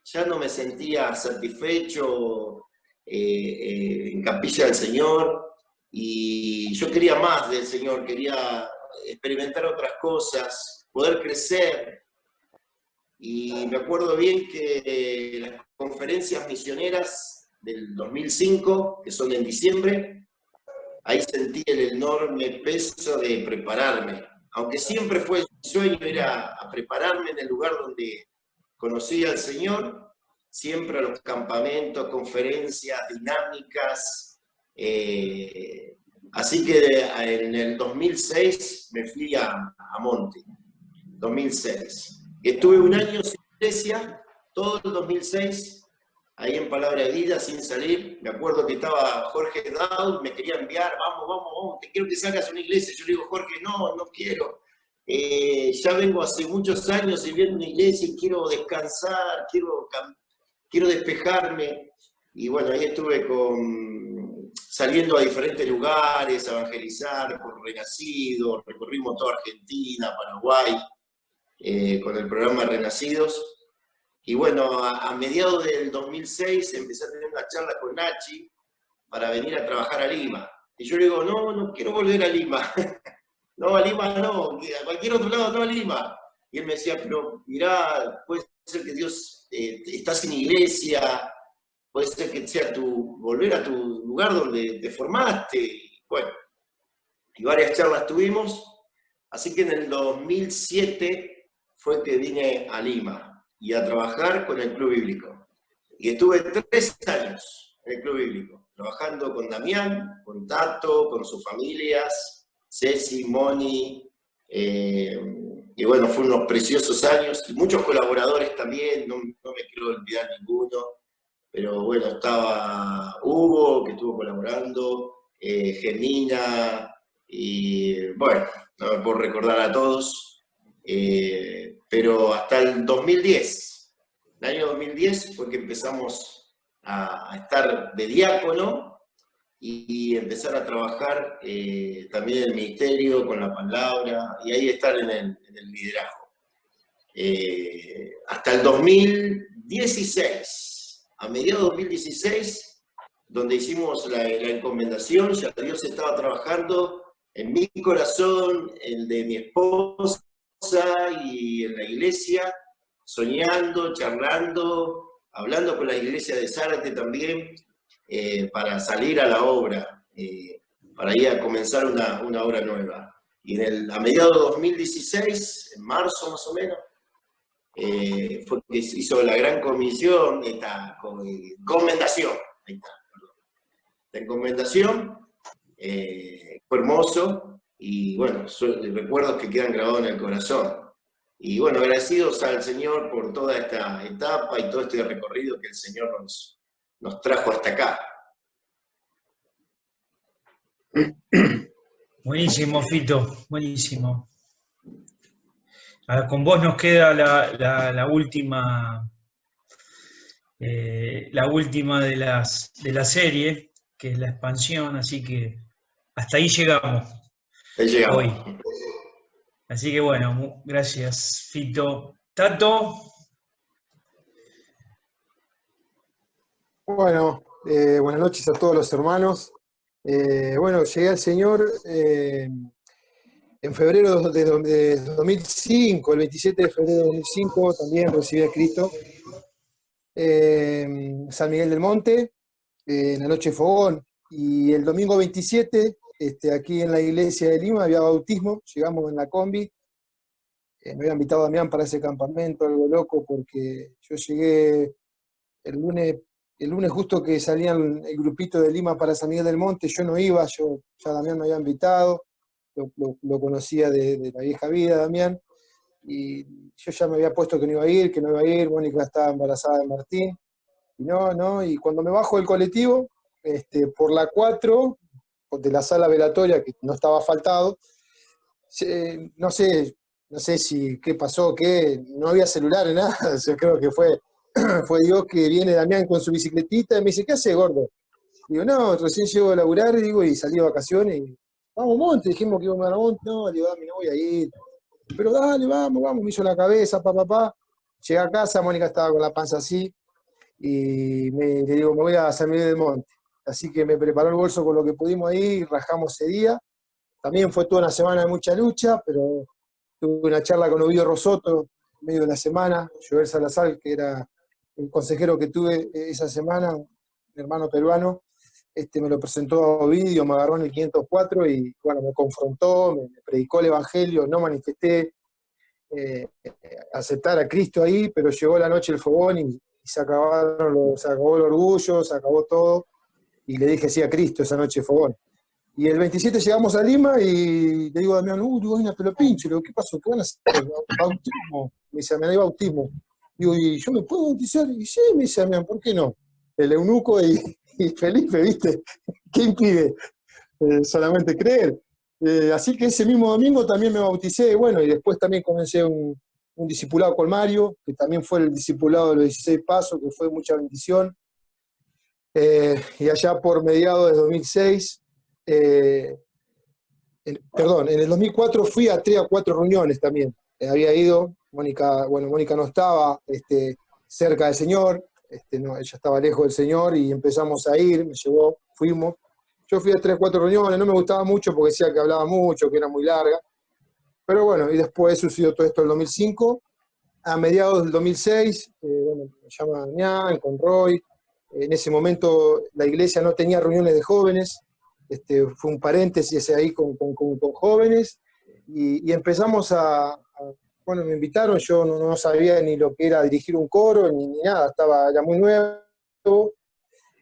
Ya no me sentía satisfecho en Capilla del Señor. Y yo quería más del Señor, quería experimentar otras cosas, poder crecer. Y me acuerdo bien que las conferencias misioneras del 2005, que son en diciembre, ahí sentí el enorme peso de prepararme. Aunque siempre fue mi sueño, era a prepararme en el lugar donde conocí al Señor, siempre a los campamentos, conferencias, dinámicas. Así que en el 2006 me fui a Monte, 2006. Estuve un año sin iglesia, todo el 2006, ahí en Palabra de Vida, sin salir. Me acuerdo que estaba Jorge Daud, me quería enviar, vamos, te quiero que salgas a una iglesia. Yo le digo, Jorge, no quiero. Ya vengo hace muchos años viviendo en una iglesia y quiero descansar, quiero despejarme. Y bueno, ahí estuve saliendo a diferentes lugares, a evangelizar, por Renacidos, recorrimos toda Argentina, Paraguay, con el programa Renacidos. Y bueno, a mediados del 2006 empecé a tener una charla con Nachi para venir a trabajar a Lima. Y yo le digo, no quiero volver a Lima. No, a Lima no, a cualquier otro lado, no a Lima. Y él me decía, pero mirá, puede ser que Dios está sin iglesia, puede ser que sea volver a tu lugar donde te formaste. Bueno, y varias charlas tuvimos. Así que en el 2007 fue que vine a Lima y a trabajar con el Club Bíblico. Y estuve 3 años en el Club Bíblico, trabajando con Damián, con Tato, con sus familias, Ceci, Moni, y bueno, fueron unos preciosos años, y muchos colaboradores también, no me quiero olvidar ninguno, pero bueno, estaba Hugo, que estuvo colaborando, Gemina, y bueno, no me puedo recordar a todos, pero hasta el 2010, el año 2010 fue que empezamos a estar de diácono y empezar a trabajar también en el ministerio, con la palabra, y ahí estar en el liderazgo. Hasta el 2016, a mediados de 2016, donde hicimos la encomendación, ya Dios estaba trabajando en mi corazón, el de mi esposa y en la iglesia, soñando, charlando, hablando con la iglesia de Zárate también, para salir a la obra, para ir a comenzar una obra nueva. Y a mediados de 2016, en marzo más o menos, fue que se hizo la gran comisión, esta encomendación, ahí está, perdón. La encomendación fue hermoso, y bueno, son recuerdos que quedan grabados en el corazón. Y bueno, agradecidos al Señor por toda esta etapa y todo este recorrido que el Señor nos trajo hasta acá. Buenísimo, Fito, buenísimo. Con vos nos queda la última de la serie, que es la expansión, así que hasta ahí llegamos. Ahí llegamos. Hoy. Así que bueno, gracias, Fito. Tato. Bueno, buenas noches a todos los hermanos. Bueno, llegué al Señor en febrero de 2005, el 27 de febrero de 2005 también recibí a Cristo. San Miguel del Monte, en la noche de fogón. Y el domingo 27, aquí en la iglesia de Lima, había bautismo, llegamos en la combi. Me había invitado a Damián para ese campamento, algo loco, porque yo llegué el lunes justo que salían el grupito de Lima para San Miguel del Monte, yo no iba, ya Damián me había invitado, lo conocía de la vieja vida, Damián, y yo ya me había puesto que no iba a ir, Mónica estaba embarazada de Martín, y cuando me bajo del colectivo, por la 4, de la sala velatoria, que no estaba asfaltado, no sé qué pasó, no había celular ni nada, yo creo que fue Dios, que viene Damián con su bicicletita y me dice, ¿qué hace, gordo? Digo, no, recién llego a laburar, y salí de vacaciones, y vamos, Monte, dijimos que íbamos a Monte, no, digo, Dami, no voy a ir, pero dale, vamos, me hizo la cabeza, papá. Llegué a casa, Mónica estaba con la panza así, y le digo, me voy a San Miguel del Monte. Así que me preparó el bolso con lo que pudimos ahí, rajamos ese día. También fue toda una semana de mucha lucha, pero tuve una charla con Ovidio Rosoto en medio de la semana, Joel Salazar, que era el consejero que tuve esa semana, un hermano peruano, me lo presentó a Ovidio, me agarró en el 504 y bueno, me confrontó, me predicó el Evangelio, no manifesté aceptar a Cristo ahí, pero llegó la noche del fogón y se acabó el orgullo, se acabó todo, y le dije sí a Cristo esa noche de fogón. Y el 27 llegamos a Lima y le digo a Damián, digo, hay una pelopincho, le digo, ¿qué pasó? ¿Qué van a hacer? Bautismo. Me dice, Damián, hay bautismo. Digo, ¿y yo me puedo bautizar? Y sí, me dice Damián, ¿por qué no? El eunuco y Felipe, ¿viste? ¿Qué impide? Solamente creer. Así que ese mismo domingo también me bauticé, bueno, y después también comencé un discipulado con Mario, que también fue el discipulado de los 16 pasos, que fue mucha bendición. Y allá por mediados de 2006, en el 2004 fui a 3 a 4 reuniones también. Había ido, Mónica no estaba cerca del Señor, ella estaba lejos del Señor y empezamos a ir, me llevó, fuimos. Yo fui a 3 a 4 reuniones, no me gustaba mucho porque decía que hablaba mucho, que era muy larga. Pero bueno, y después sucedió todo esto en el 2005. A mediados del 2006, me llama Damián con Roy. En ese momento la iglesia no tenía reuniones de jóvenes. Fue un paréntesis ahí con jóvenes. Y empezamos bueno, me invitaron, yo no sabía ni lo que era dirigir un coro, ni nada, estaba ya muy nuevo.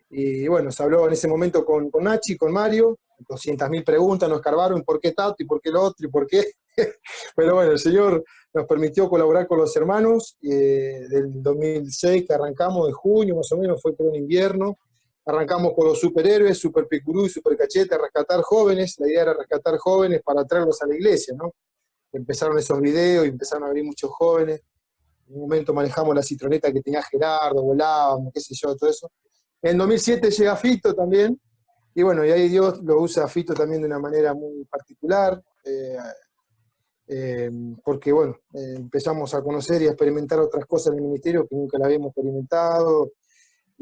Y bueno, se habló en ese momento con Nachi, con Mario, 200.000 preguntas nos escarbaron, ¿por qué Tato? ¿Y por qué lo otro? ¿Y por qué? Pero bueno, el Señor nos permitió colaborar con los hermanos del 2006, que arrancamos de junio, más o menos, fue por un invierno. Arrancamos con los superhéroes, Super Picurú y Super Cachete, a rescatar jóvenes. La idea era rescatar jóvenes para traerlos a la iglesia, ¿no? Empezaron esos videos y empezaron a abrir muchos jóvenes. En un momento manejamos la citroneta que tenía Gerardo, volábamos, qué sé yo, todo eso. En 2007 llega Fito también, y bueno, y ahí Dios lo usa a Fito también de una manera muy particular, porque bueno, empezamos a conocer y a experimentar otras cosas en el ministerio que nunca la habíamos experimentado,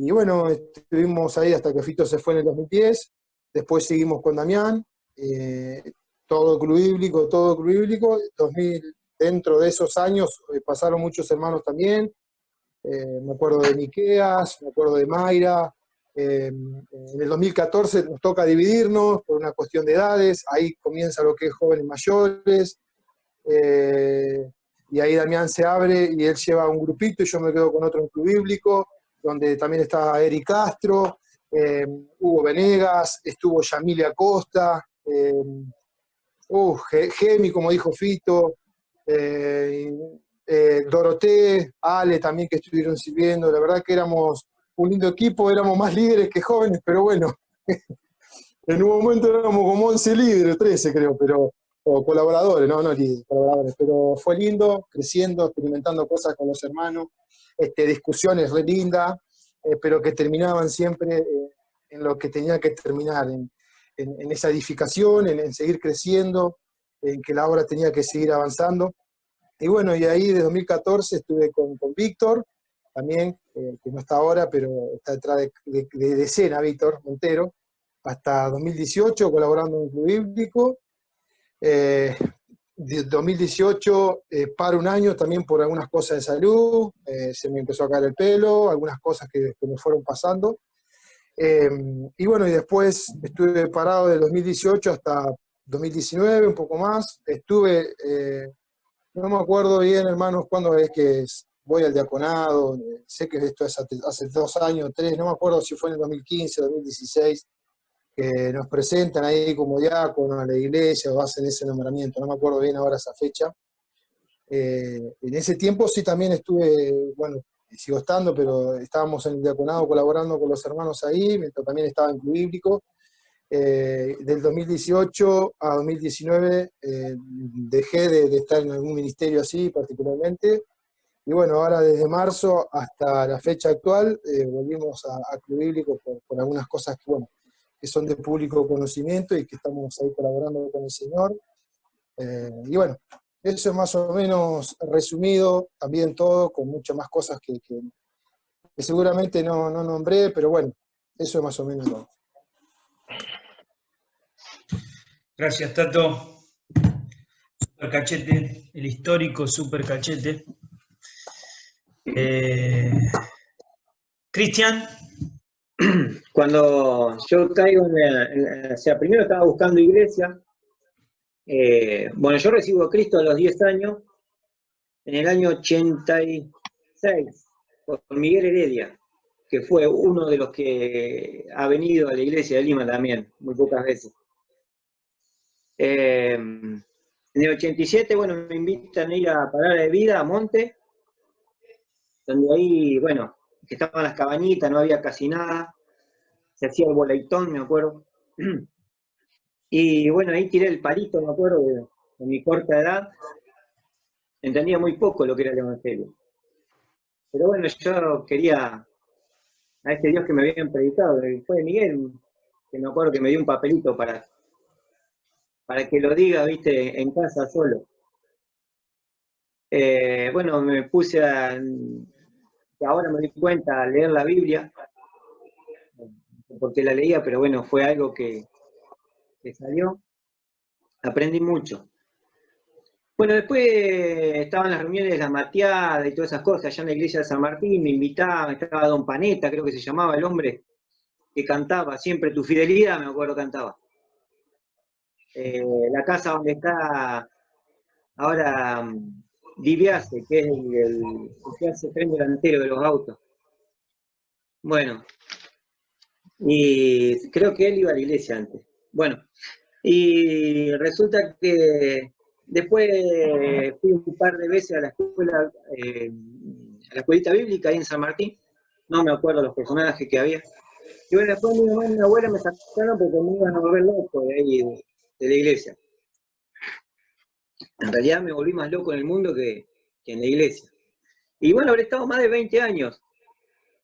Y bueno, estuvimos ahí hasta que Fito se fue en el 2010, después seguimos con Damián, todo club bíblico, todo club bíblico. 2000, dentro de esos años pasaron muchos hermanos también, me acuerdo de Miqueas, me acuerdo de Mayra. En el 2014 nos toca dividirnos por una cuestión de edades, ahí comienza lo que es jóvenes mayores, y ahí Damián se abre y él lleva un grupito y yo me quedo con otro en club bíblico, donde también está Eric Castro, Hugo Venegas, estuvo Yamilia Acosta, Gemi, como dijo Fito, Doroté, Ale también, que estuvieron sirviendo. La verdad que éramos un lindo equipo, éramos más líderes que jóvenes, pero bueno, en un momento éramos como 11 líderes, 13 creo, pero o colaboradores, no líderes, colaboradores, pero fue lindo, creciendo, experimentando cosas con los hermanos, discusiones re lindas, pero que terminaban siempre en lo que tenía que terminar, en esa edificación, en seguir creciendo, en que la obra tenía que seguir avanzando. Y bueno, y ahí de 2014 estuve con Víctor, también, que no está ahora, pero está detrás de escena, Víctor Montero, hasta 2018 colaborando en el Club Bíblico. 2018 para un año también por algunas cosas de salud, se me empezó a caer el pelo, algunas cosas que me fueron pasando. Y bueno, y después estuve parado de 2018 hasta 2019, un poco más. Estuve, no me acuerdo bien, hermanos, cuándo es que voy al diaconado. Sé que esto es hace 2 años, 3, no me acuerdo si fue en el 2015, 2016, que nos presentan ahí como diácono a la iglesia o hacen ese nombramiento. No me acuerdo bien ahora esa fecha. En ese tiempo sí también estuve, bueno, sigo estando, pero estábamos en el diaconado colaborando con los hermanos ahí, mientras también estaba en Club Bíblico. Del 2018 a 2019 dejé de estar en algún ministerio así particularmente, y bueno, ahora desde marzo hasta la fecha actual volvimos a Club Bíblico por algunas cosas que, bueno, que son de público conocimiento y que estamos ahí colaborando con el Señor. Y bueno, eso es más o menos resumido, también todo, con muchas más cosas que seguramente no nombré, pero bueno, eso es más o menos lo. Gracias, Tato. Super Cachete, el histórico Super Cachete. Cristian. Cuando yo caigo o sea, primero estaba buscando iglesia. Bueno, yo recibo a Cristo a los 10 años, en el año 86, por Miguel Heredia, que fue uno de los que ha venido a la iglesia de Lima también, muy pocas veces. En el 87, bueno, me invitan a ir a Palabra de Vida, a Monte, donde ahí, bueno, que estaban las cabañitas, no había casi nada, se hacía el boleitón, me acuerdo. Y bueno, ahí tiré el palito, me acuerdo, de mi corta edad. Entendía muy poco lo que era el Evangelio. Pero bueno, yo quería a este Dios que me habían predicado, que fue Miguel, que me acuerdo que me dio un papelito para que lo diga, viste, en casa solo. Bueno, me puse ahora me di cuenta, a leer la Biblia, porque la leía, pero bueno, fue algo que salió. Aprendí mucho. Bueno, después estaban las reuniones de la mateada y todas esas cosas, allá en la iglesia de San Martín, me invitaban, estaba Don Panetta, creo que se llamaba el hombre, que cantaba, siempre tu fidelidad, me acuerdo cantaba. La casa donde está ahora Diviase, que es el que hace tren delantero de los autos. Bueno, y creo que él iba a la iglesia antes. Bueno, y resulta que después fui un par de veces a la escuela, a la escuelita bíblica ahí en San Martín, no me acuerdo los personajes que había. Y bueno, después mi mamá y mi abuela me sacaron porque me iban a volver loco de ahí, de la iglesia. En realidad me volví más loco en el mundo que en la iglesia. Y bueno, habré estado más de 20 años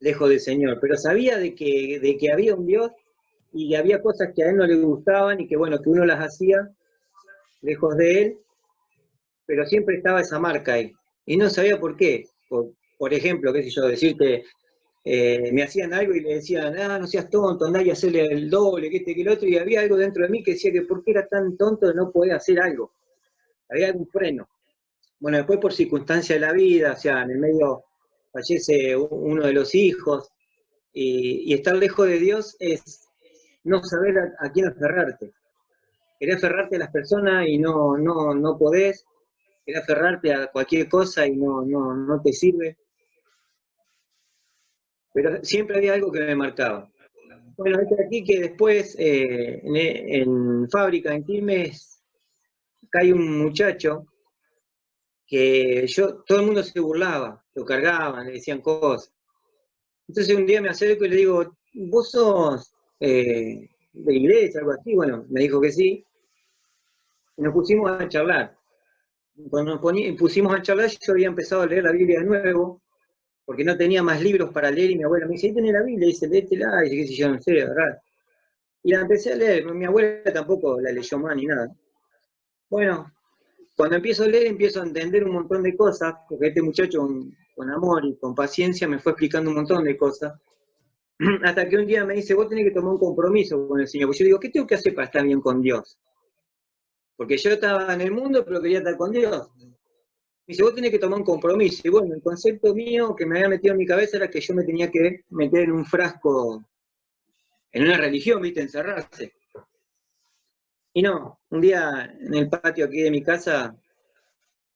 lejos del Señor, pero sabía de que había un Dios y que había cosas que a Él no le gustaban y que bueno, que uno las hacía lejos de Él, pero siempre estaba esa marca ahí. Y no sabía por qué. Por ejemplo, qué sé yo, decirte, me hacían algo y le decían, no seas tonto, andá y hacerle el doble, que este, que el otro, y había algo dentro de mí que decía que por qué era tan tonto de no poder hacer algo. Había algún freno. Bueno, después por circunstancia de la vida, o sea, en el medio fallece uno de los hijos, y estar lejos de Dios es no saber a quién aferrarte. Querés aferrarte a las personas y no podés, querés aferrarte a cualquier cosa y no te sirve. Pero siempre había algo que me marcaba. Bueno, es aquí que después en fábrica, en Quilmes, cae un muchacho que todo el mundo se burlaba, lo cargaban, le decían cosas. Entonces un día me acerco y le digo, ¿vos sos de iglesia, algo así? Bueno, me dijo que sí. Y nos pusimos a charlar. Cuando nos pusimos a charlar, yo había empezado a leer la Biblia de nuevo, porque no tenía más libros para leer, y mi abuela me dice, ahí tenés la Biblia, y dice, léetela, y dice, qué sé yo, no sé, ¿verdad? Y la empecé a leer, mi abuela tampoco la leyó más ni nada. Bueno, cuando empiezo a leer, empiezo a entender un montón de cosas, porque este muchacho con amor y con paciencia me fue explicando un montón de cosas, hasta que un día me dice, vos tenés que tomar un compromiso con el Señor. Pues yo digo, ¿qué tengo que hacer para estar bien con Dios? Porque yo estaba en el mundo, pero quería estar con Dios. Me dice, vos tenés que tomar un compromiso. Y bueno, el concepto mío que me había metido en mi cabeza era que yo me tenía que meter en un frasco, en una religión, ¿viste? Encerrarse. Y no, un día en el patio aquí de mi casa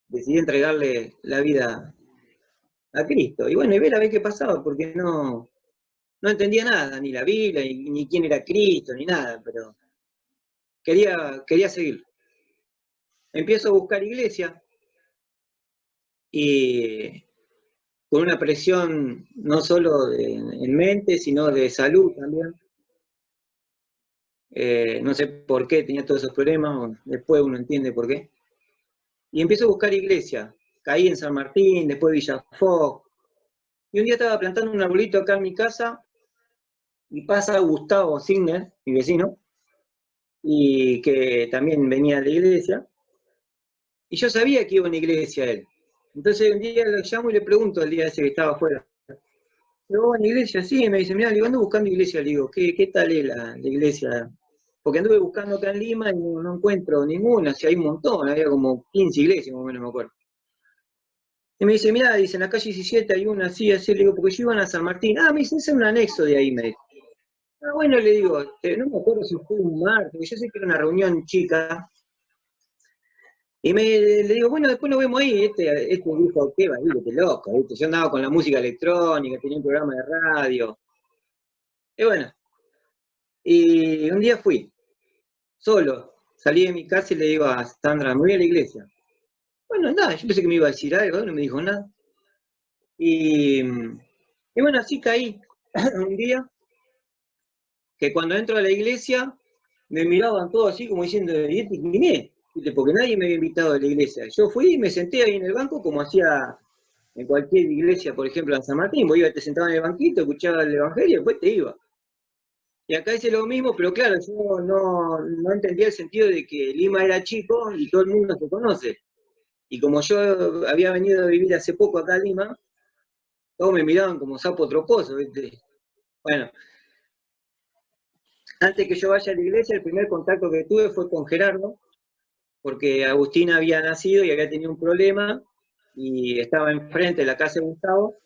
decidí entregarle la vida a Cristo. Y bueno, y ver a ver qué pasaba, porque no entendía nada, ni la Biblia, ni quién era Cristo, ni nada, pero quería seguir. Empiezo a buscar iglesia y con una presión no solo en mente, sino de salud también. No sé por qué tenía todos esos problemas, después uno entiende por qué. Y empiezo a buscar iglesia. Caí en San Martín, después Villa Foc. Y un día estaba plantando un arbolito acá en mi casa y pasa Gustavo Signer, mi vecino, y que también venía de la iglesia. Y yo sabía que iba a una iglesia él. Entonces un día lo llamo y le pregunto al día ese que estaba afuera. ¿Pero vos a la iglesia? Sí, me dice, mira, le digo, ando buscando iglesia. Le digo, ¿qué tal es la iglesia? Porque anduve buscando acá en Lima y no encuentro ninguna, si hay un montón, había como 15 iglesias, más o menos me acuerdo. Y me dice, mira, dice, en la calle 17 hay una así, le digo, porque yo iba a San Martín. Me dice, ese es un anexo de ahí, me dice. Bueno, le digo, no me acuerdo si fue un martes, porque yo sé que era una reunión chica. Y le digo, bueno, después nos vemos ahí. Este dijo, qué va, qué loco, ¿viste? Yo andaba con la música electrónica, tenía un programa de radio. Y bueno, y un día fui, solo, salí de mi casa y le digo a Sandra, me voy a la iglesia. Bueno, nada, yo pensé que me iba a decir algo, no me dijo nada. Y bueno, así caí un día, que cuando entro a la iglesia, me miraban todos así como diciendo, ¿y este quién es? Porque nadie me había invitado a la iglesia. Yo fui y me senté ahí en el banco como hacía en cualquier iglesia, por ejemplo en San Martín. Vos ibas, te sentabas en el banquito, escuchabas el evangelio y después te ibas. Y acá hice lo mismo, pero claro, yo no entendía el sentido de que Lima era chico y todo el mundo se conoce. Y como yo había venido a vivir hace poco acá a Lima, todos me miraban como sapo troposo, ¿viste? Bueno, antes que yo vaya a la iglesia, el primer contacto que tuve fue con Gerardo, porque Agustín había nacido y había tenido un problema, y estaba enfrente de la casa de Gustavo,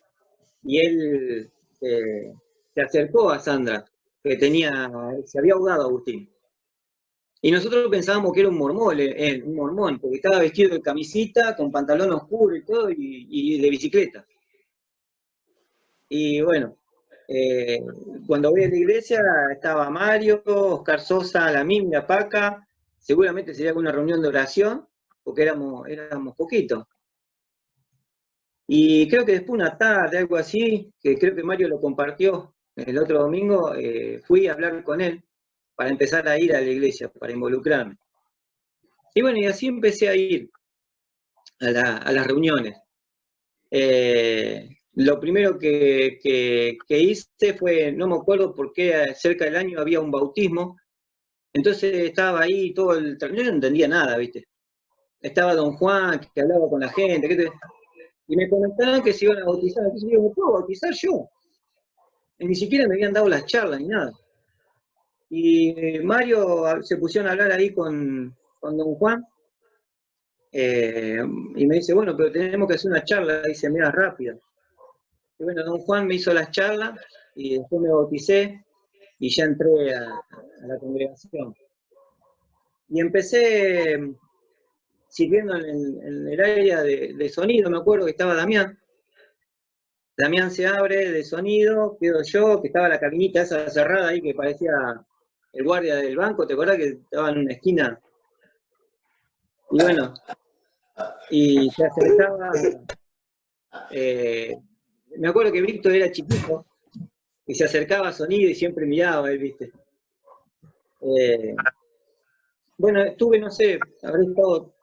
y él se acercó a Sandra, que se había ahogado Agustín. Y nosotros pensábamos que era un mormón, porque estaba vestido de camisita, con pantalón oscuro y todo, y de bicicleta. Y bueno, cuando voy a la iglesia estaba Mario, Oscar Sosa, la Mimia, Paca, seguramente sería alguna reunión de oración, porque éramos poquitos. Y creo que después una tarde, algo así, que creo que Mario lo compartió el otro domingo, fui a hablar con él para empezar a ir a la iglesia, para involucrarme. Y bueno, y así empecé a ir a las reuniones. Lo primero que hice fue, no me acuerdo por qué cerca del año había un bautismo, entonces estaba ahí todo yo no entendía nada, ¿viste? Estaba don Juan, que hablaba con la gente, y me comentaban que se iban a bautizar, entonces digo, ¿me puedo bautizar yo? ni siquiera me habían dado las charlas ni nada. Y Mario se pusieron a hablar ahí con don Juan, y me dice, bueno, pero tenemos que hacer una charla, dice, media rápida. Y bueno, don Juan me hizo las charlas, y después me bauticé, y ya entré a la congregación. Y empecé sirviendo en el área de sonido, me acuerdo que estaba Damián. Damián se abre de sonido, quedo yo, que estaba la cabinita esa cerrada ahí que parecía el guardia del banco, ¿te acuerdas que estaba en una esquina? Y bueno, y se acercaba, me acuerdo que Víctor era chiquito, y se acercaba a sonido y siempre miraba él, ¿viste? Bueno, estuve, no sé, habré estado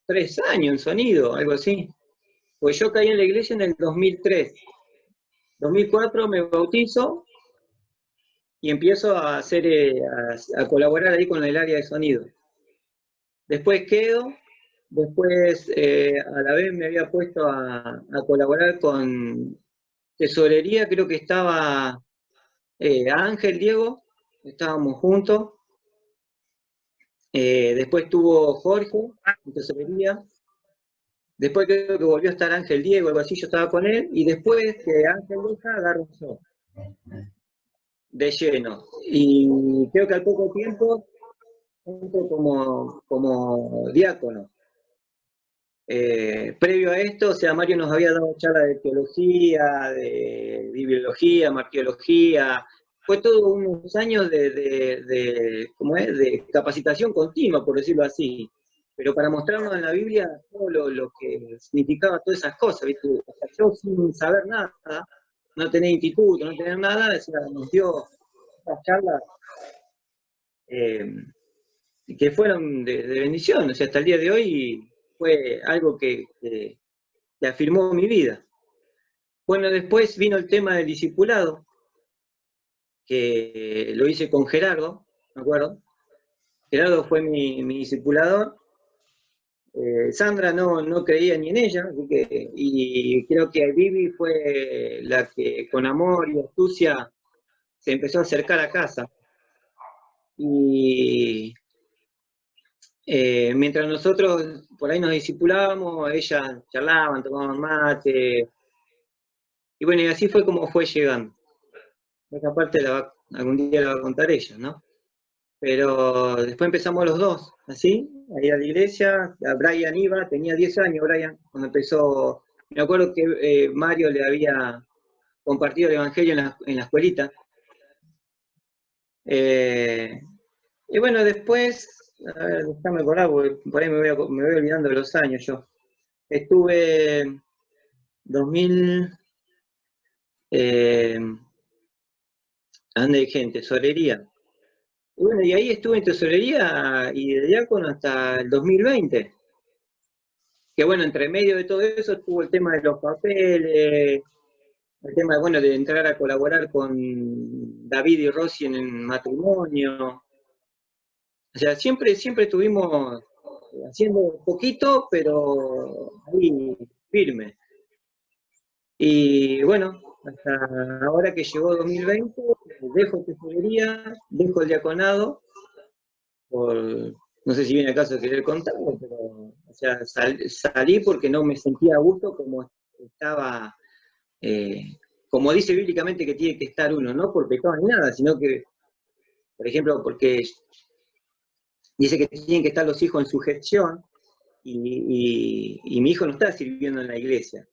3 años en sonido, algo así. Pues yo caí en la iglesia en el 2003. 2004 me bautizo y empiezo a hacer, a colaborar ahí con el área de sonido. Después quedo, después a la vez me había puesto a colaborar con tesorería, creo que estaba Ángel, Diego, estábamos juntos. Después estuvo Jorge en tesorería. Después creo que volvió a estar Ángel Diego, algo así, yo estaba con él, y después que Ángel deja, agarro yo, de lleno. Y creo que al poco tiempo entro como diácono. Previo a esto, o sea, Mario nos había dado charlas de teología, de bibliología, martiología. Fue todo unos años de capacitación continua, por decirlo así. Pero para mostrarnos en la Biblia todo lo que significaba todas esas cosas, ¿viste? O sea, yo sin saber nada, no tener instituto, no tener nada, o sea, nos dio estas charlas que fueron de bendición, o sea, hasta el día de hoy fue algo que afirmó mi vida. Bueno, después vino el tema del discipulado, que lo hice con Gerardo, ¿me acuerdo? Gerardo fue mi discipulador. Sandra no creía ni en ella, así que, y creo que Vivi fue la que con amor y astucia se empezó a acercar a casa. Y mientras nosotros por ahí nos discipulábamos, ellas charlaban, tomaban mate, y bueno, y así fue como fue llegando. Esa parte algún día la va a contar ella, ¿no? Pero después empezamos los dos, así, a ir a la iglesia. Brian iba, tenía 10 años Brian, cuando empezó. Me acuerdo que Mario le había compartido el evangelio en la escuelita. Y bueno, después, a ver, déjame acordar, porque por ahí me voy olvidando de los años yo. Estuve 2000, ¿dónde hay gente? Tesorería. Y bueno, y ahí estuve en tesorería y de diácono hasta el 2020. Que bueno, entre medio de todo eso estuvo el tema de los papeles, el tema bueno, de entrar a colaborar con David y Rosy en el matrimonio. O sea, siempre estuvimos haciendo poquito, pero ahí firme. Y bueno, hasta ahora que llegó 2020, dejo tesorería, dejo el diaconado, no sé si viene el caso de querer contarlo, pero o sea, salí porque no me sentía a gusto como estaba, como dice bíblicamente que tiene que estar uno, no por pecado ni nada, sino que, por ejemplo, porque dice que tienen que estar los hijos en sujeción, y mi hijo no está sirviendo en la iglesia.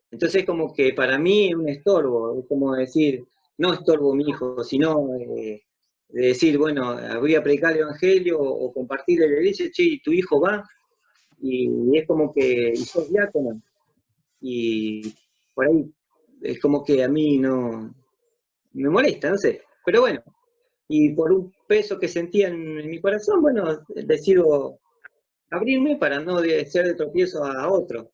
Entonces como que para mí es un estorbo, es como decir, no estorbo mi hijo, sino de decir, bueno, voy a predicar el evangelio o compartir la iglesia, che, y tu hijo va, y es como que, y sos diácono, y por ahí es como que a mí no, me molesta, no sé, pero bueno, y por un peso que sentía en mi corazón, bueno, decido abrirme para no ser de tropiezo a otro.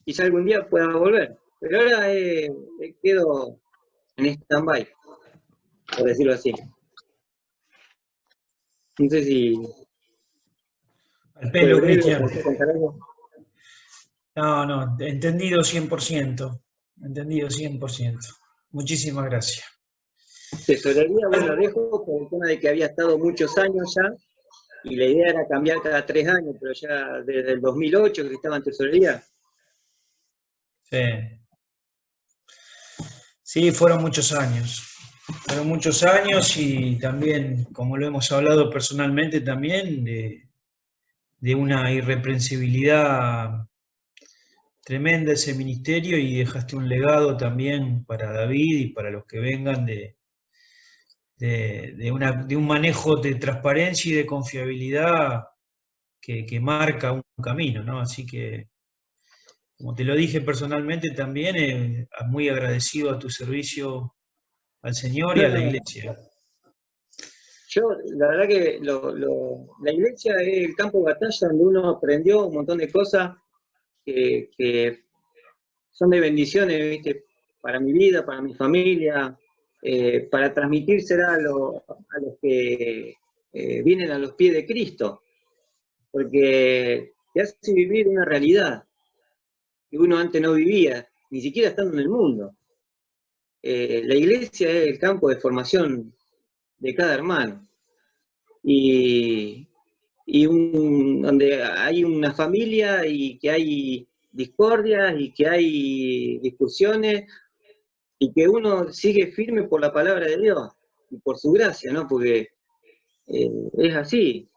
Quizá algún día pueda volver, pero ahora quedo en stand-by, por decirlo así. No sé si... Al pelo, breve, Cristian. contar algo. No, entendido 100%. Entendido 100%. Muchísimas gracias. Tesorería, bueno, dejo por el tema de que había estado muchos años ya, y la idea era cambiar cada 3 años, pero ya desde el 2008 que estaba en tesorería. Sí. Sí, fueron muchos años. Fueron muchos años y también, como lo hemos hablado personalmente también, de una irreprensibilidad tremenda ese ministerio, y dejaste un legado también para David y para los que vengan de un manejo de transparencia y de confiabilidad que marca un camino, ¿no? Así que, como te lo dije personalmente también, muy agradecido a tu servicio al Señor y a la iglesia. Yo, la verdad que la iglesia es el campo de batalla donde uno aprendió un montón de cosas que son de bendiciones, ¿viste? Para mi vida, para mi familia, para transmitírsela a los que vienen a los pies de Cristo, porque te hace vivir una realidad que uno antes no vivía, ni siquiera estando en el mundo. La iglesia es el campo de formación de cada hermano, y donde hay una familia y que hay discordias y que hay discusiones, y que uno sigue firme por la palabra de Dios y por su gracia, ¿no? Porque es así.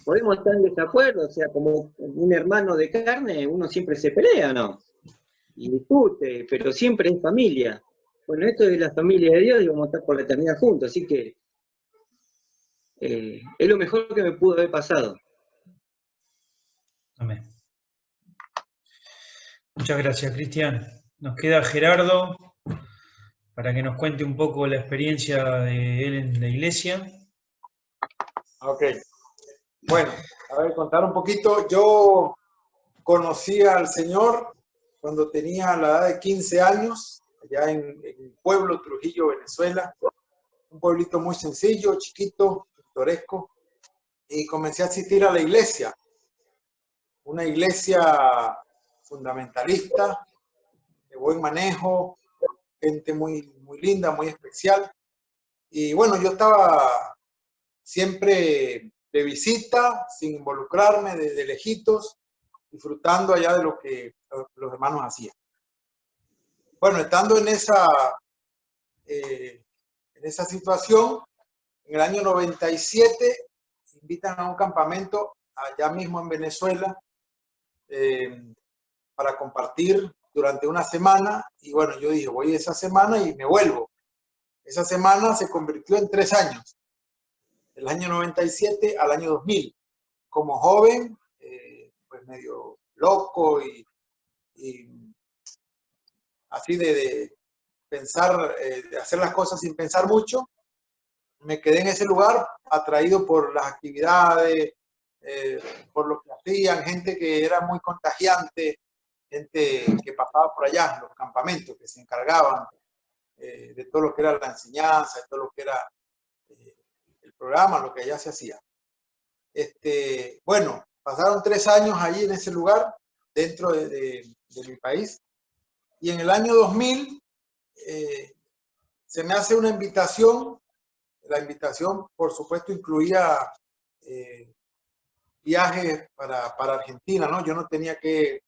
Podemos estar en desacuerdo, o sea, como un hermano de carne, uno siempre se pelea, ¿no? Y discute, pero siempre es familia. Bueno, esto es la familia de Dios y vamos a estar por la eternidad juntos, así que es lo mejor que me pudo haber pasado. Amén. Muchas gracias, Cristian. Nos queda Gerardo para que nos cuente un poco la experiencia de él en la iglesia. Ok. Bueno, a ver, contar un poquito. Yo conocí al Señor cuando tenía la edad de 15 años, allá en el pueblo Trujillo, Venezuela. Un pueblito muy sencillo, chiquito, pintoresco. Y comencé a asistir a la iglesia. Una iglesia fundamentalista, de buen manejo, gente muy, muy linda, muy especial. Y bueno, yo estaba siempre de visita, sin involucrarme, de lejitos, disfrutando allá de lo que los hermanos hacían. Bueno, estando en esa situación, en el año 97, invitan a un campamento allá mismo en Venezuela para compartir durante una semana. Y bueno, yo dije, voy esa semana y me vuelvo. Esa semana se convirtió en 3 años, del año 97 al año 2000. Como joven, pues medio loco y así de pensar, de hacer las cosas sin pensar mucho, me quedé en ese lugar atraído por las actividades, por lo que hacían, gente que era muy contagiante, gente que pasaba por allá en los campamentos, que se encargaban de todo lo que era la enseñanza, de todo lo que era el programa, lo que allá se hacía. Bueno, pasaron 3 años allí en ese lugar, dentro de mi país, y en el año 2000 se me hace una invitación. La invitación, por supuesto, incluía viajes para Argentina, ¿no? Yo no tenía que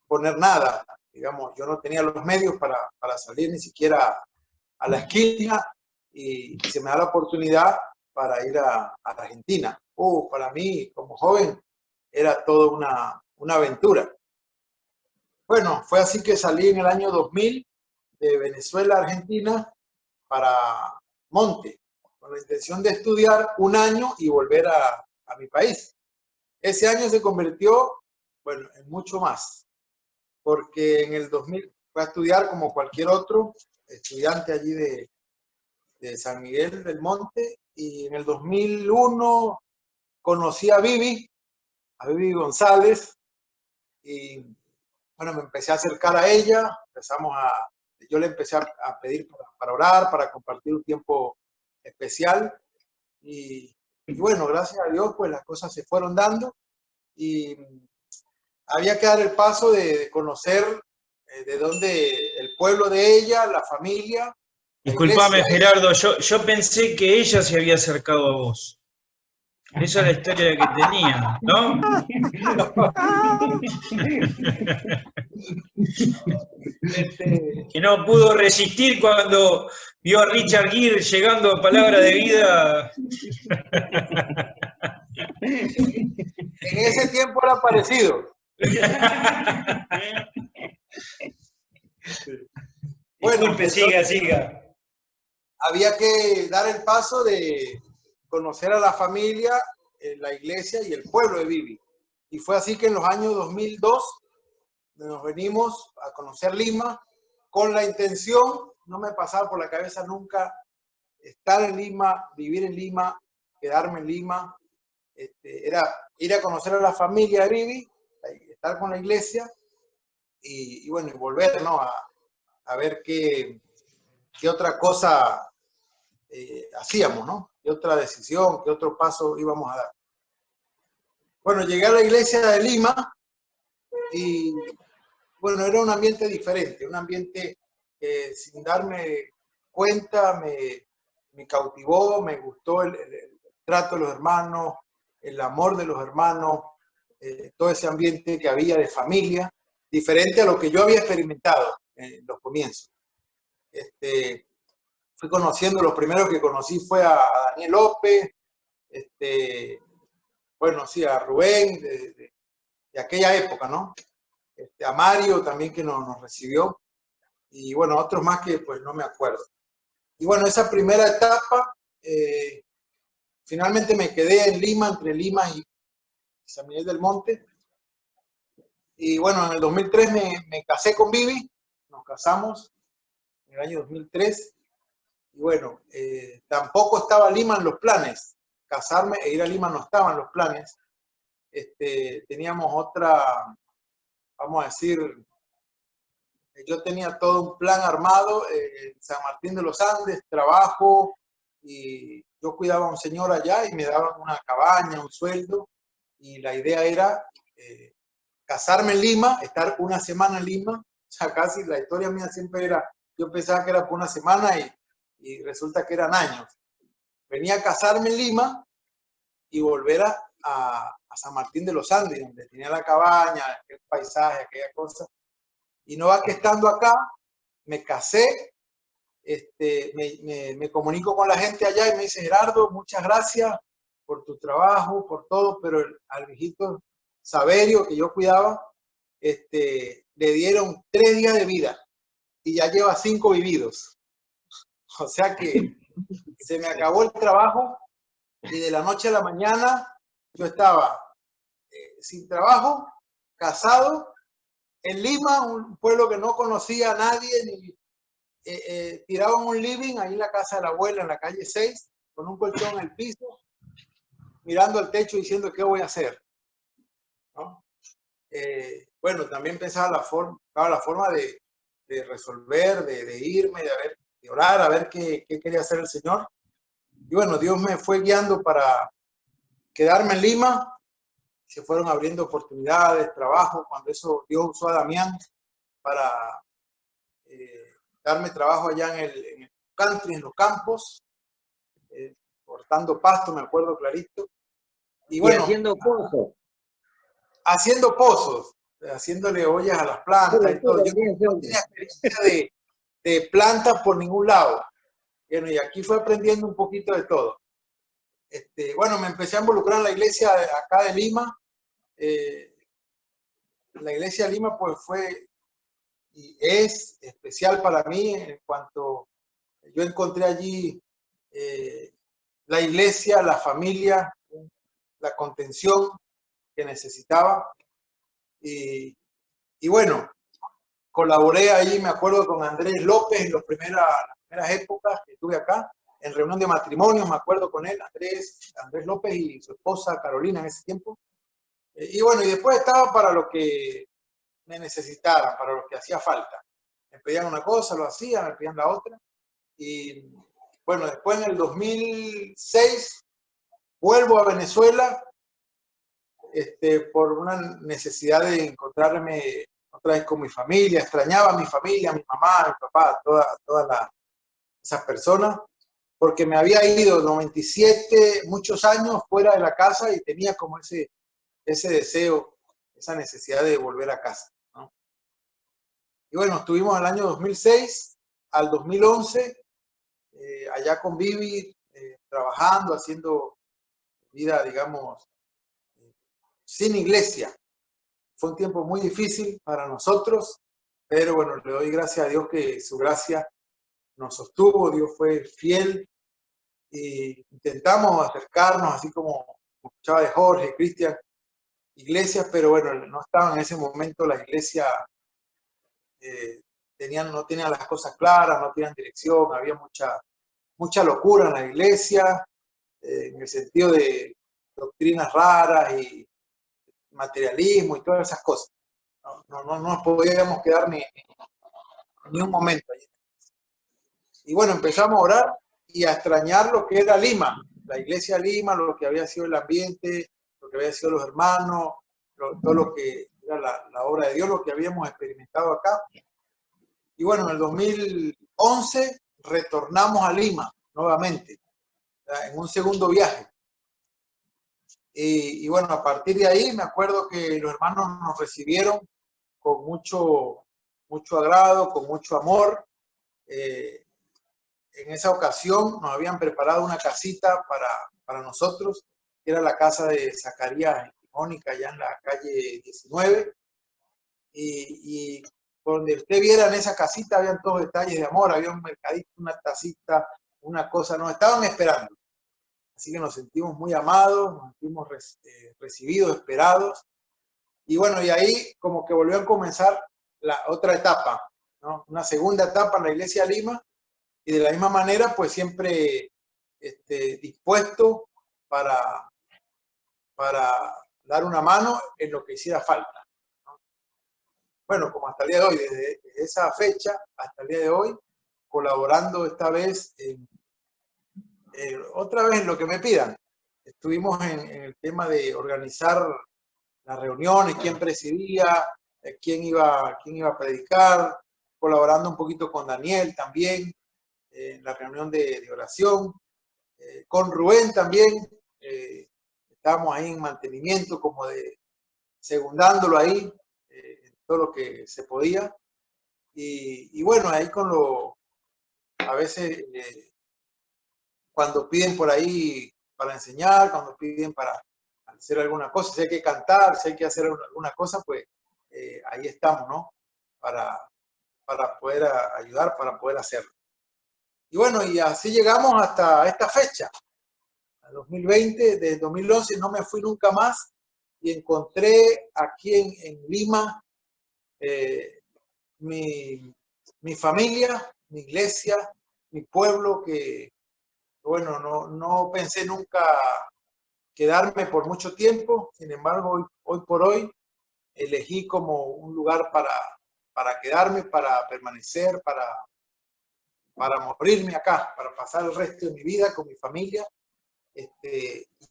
poner nada, digamos, yo no tenía los medios para salir ni siquiera a la esquina, y se me da la oportunidad para ir a Argentina. Para mí, como joven, era toda una aventura. Bueno, fue así que salí en el año 2000 de Venezuela a Argentina para Monte, con la intención de estudiar 1 año y volver a mi país. Ese año se convirtió, bueno, en mucho más, porque en el 2000 fue a estudiar como cualquier otro estudiante allí de San Miguel del Monte, y en el 2001 conocí a Vivi González, y bueno, me empecé a acercar a ella, yo le empecé a pedir para orar, para compartir un tiempo especial, y bueno, gracias a Dios, pues las cosas se fueron dando, y había que dar el paso de conocer de dónde el pueblo de ella, la familia. La Disculpame, iglesia. Gerardo, yo pensé que ella se había acercado a vos. Esa es la historia que tenía, ¿no? Que no pudo resistir cuando vio a Richard Gere llegando a Palabra de Vida. En ese tiempo era parecido. Bueno, Disculpe, siga. Había que dar el paso de conocer a la familia, la iglesia y el pueblo de Vivi. Y fue así que en los años 2002 nos venimos a conocer Lima con la intención, no me pasaba por la cabeza nunca estar en Lima, vivir en Lima, quedarme en Lima. Era ir a conocer a la familia de Vivi, estar con la iglesia y bueno, y volver, ¿no? a ver qué otra cosa hacíamos, ¿no? ¿Qué otra decisión, qué otro paso íbamos a dar? Bueno, llegué a la iglesia de Lima y, bueno, era un ambiente diferente, un ambiente que sin darme cuenta me cautivó, me gustó el trato de los hermanos, el amor de los hermanos, todo ese ambiente que había de familia, diferente a lo que yo había experimentado en los comienzos. Fui conociendo, los primeros que conocí fue a Daniel López, bueno, sí, a Rubén, de aquella época, ¿no? A Mario también que nos recibió, y bueno, otros más que pues no me acuerdo. Y bueno, esa primera etapa, finalmente me quedé en Lima, entre Lima y San Miguel del Monte. Y bueno, en el 2003 me casé con Vivi, nos casamos en el año 2003. Y bueno, tampoco estaba Lima en los planes. Casarme e ir a Lima no estaban los planes. Teníamos otra, vamos a decir, yo tenía todo un plan armado en San Martín de los Andes, trabajo, y yo cuidaba a un señor allá y me daban una cabaña, un sueldo, y la idea era casarme en Lima, estar una semana en Lima. O sea, casi la historia mía siempre era, yo pensaba que era por una semana y resulta que eran años. Venía a casarme en Lima y volver a San Martín de los Andes, donde tenía la cabaña, aquel paisaje, aquella cosa. Y no va que estando acá, me casé, me comunico con la gente allá y me dice, Gerardo, muchas gracias por tu trabajo, por todo, pero al viejito Saverio que yo cuidaba, le dieron 3 días de vida y ya lleva 5 vividos. O sea que se me acabó el trabajo y de la noche a la mañana yo estaba sin trabajo, casado, en Lima, un pueblo que no conocía a nadie, tirado en un living, ahí en la casa de la abuela, en la calle 6, con un colchón en el piso, mirando al techo diciendo, ¿qué voy a hacer? ¿No? Bueno, también pensaba la forma de resolver, de irme, de orar, a ver qué quería hacer el Señor. Y bueno, Dios me fue guiando para quedarme en Lima. Se fueron abriendo oportunidades, trabajo, cuando eso Dios usó a Damián para darme trabajo allá en el country, en los campos, cortando pasto, me acuerdo clarito. Y bueno, y haciendo pozos. Haciendo pozos, haciéndole ollas a las plantas y todo. Yo no tenía experiencia de plantas por ningún lado. Bueno, y aquí fue aprendiendo un poquito de todo. Bueno, me empecé a involucrar en la iglesia acá de Lima. La iglesia de Lima pues fue y es especial para mí en cuanto yo encontré allí la iglesia, la familia, la contención que necesitaba. Y bueno, colaboré ahí, me acuerdo, con Andrés López en las primeras épocas que estuve acá, en reunión de matrimonios, me acuerdo con él, Andrés López y su esposa Carolina en ese tiempo. Y bueno, y después estaba para lo que me necesitaran, para lo que hacía falta. Me pedían una cosa, lo hacía, me pedían la otra. Y bueno, después en el 2006 vuelvo a Venezuela por una necesidad de encontrarme otra vez con mi familia, extrañaba a mi familia, a mi mamá, a mi papá, todas esas personas, porque me había ido 97, muchos años fuera de la casa y tenía como ese deseo, esa necesidad de volver a casa, ¿no? Y bueno, estuvimos al año 2006 al 2011, allá con Vivi, trabajando, haciendo vida, digamos, sin iglesia. Fue un tiempo muy difícil para nosotros, pero bueno, le doy gracias a Dios que su gracia nos sostuvo, Dios fue fiel y intentamos acercarnos, así como escuchaba de Jorge, Cristian, iglesias, pero bueno, no estaba en ese momento la iglesia, no tenían las cosas claras, no tenían dirección, había mucha locura en la iglesia, en el sentido de doctrinas raras y materialismo y todas esas cosas. No nos podíamos quedar ni un momento allí. Y bueno, empezamos a orar y a extrañar lo que era Lima, la iglesia Lima, lo que había sido el ambiente, lo que había sido los hermanos, todo lo que era la obra de Dios, lo que habíamos experimentado acá. Y bueno, en el 2011 retornamos a Lima nuevamente, en un segundo viaje. Y bueno, a partir de ahí me acuerdo que los hermanos nos recibieron con mucho agrado, con mucho amor. En esa ocasión nos habían preparado una casita para nosotros, que era la casa de Zacarías y Mónica, allá en la calle 19. Y donde usted viera en esa casita habían todos detalles de amor, había un mercadito, una tacita, una cosa, nos estaban esperando. Así que nos sentimos muy amados, nos sentimos recibidos, esperados. Y bueno, y ahí como que volvió a comenzar la otra etapa, ¿no? Una segunda etapa en la iglesia de Lima, y de la misma manera, pues siempre dispuesto para dar una mano en lo que hiciera falta, ¿no? Bueno, como hasta el día de hoy, desde esa fecha hasta el día de hoy, colaborando esta vez otra vez en lo que me pidan. Estuvimos en el tema de organizar las reuniones, quién presidía, quién iba a predicar, colaborando un poquito con Daniel también, en la reunión de oración, con Rubén también, estábamos ahí en mantenimiento, como de segundándolo ahí, en todo lo que se podía, y bueno, ahí a veces cuando piden por ahí para enseñar, cuando piden para hacer alguna cosa, si hay que cantar, si hay que hacer alguna cosa, pues ahí estamos, ¿no? Para poder ayudar, para poder hacerlo. Y bueno, y así llegamos hasta esta fecha, a 2020, desde 2011 no me fui nunca más y encontré aquí en Lima mi familia, mi iglesia, mi pueblo, que bueno, no pensé nunca quedarme por mucho tiempo, sin embargo, hoy por hoy elegí como un lugar para quedarme, para permanecer, para morirme acá, para pasar el resto de mi vida con mi familia, y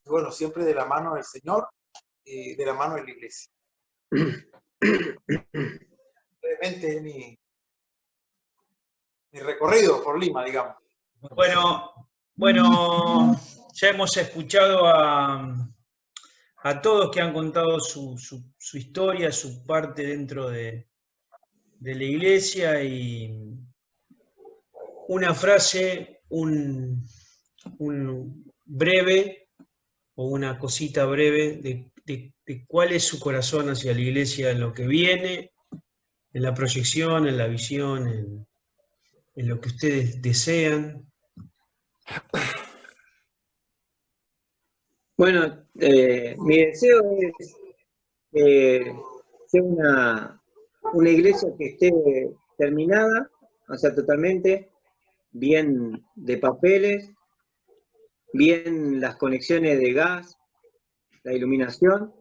bueno, siempre de la mano del Señor y de la mano de la iglesia. Brevemente mi recorrido por Lima, digamos. Bueno, ya hemos escuchado a todos que han contado su historia, su parte dentro de la iglesia, y una frase, un breve o una cosita breve de cuál es su corazón hacia la iglesia en lo que viene, en la proyección, en la visión, en lo que ustedes desean. Bueno, mi deseo es ser una iglesia que esté terminada, o sea, totalmente, bien de papeles, bien las conexiones de gas, la iluminación,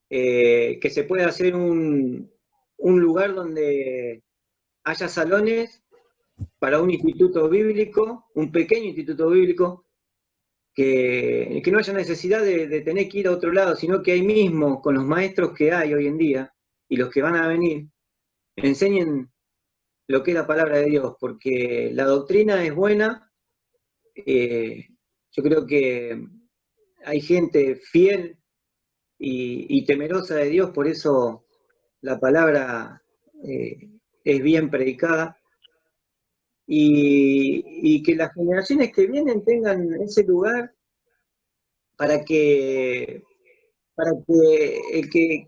que se pueda hacer un lugar donde haya salones para un instituto bíblico, un pequeño instituto bíblico, que no haya necesidad de tener que ir a otro lado, sino que ahí mismo, con los maestros que hay hoy en día, y los que van a venir enseñen lo que es la palabra de Dios, porque la doctrina es buena. Yo creo que hay gente fiel y temerosa de Dios, por eso la palabra es bien predicada, y que las generaciones que vienen tengan ese lugar para que el que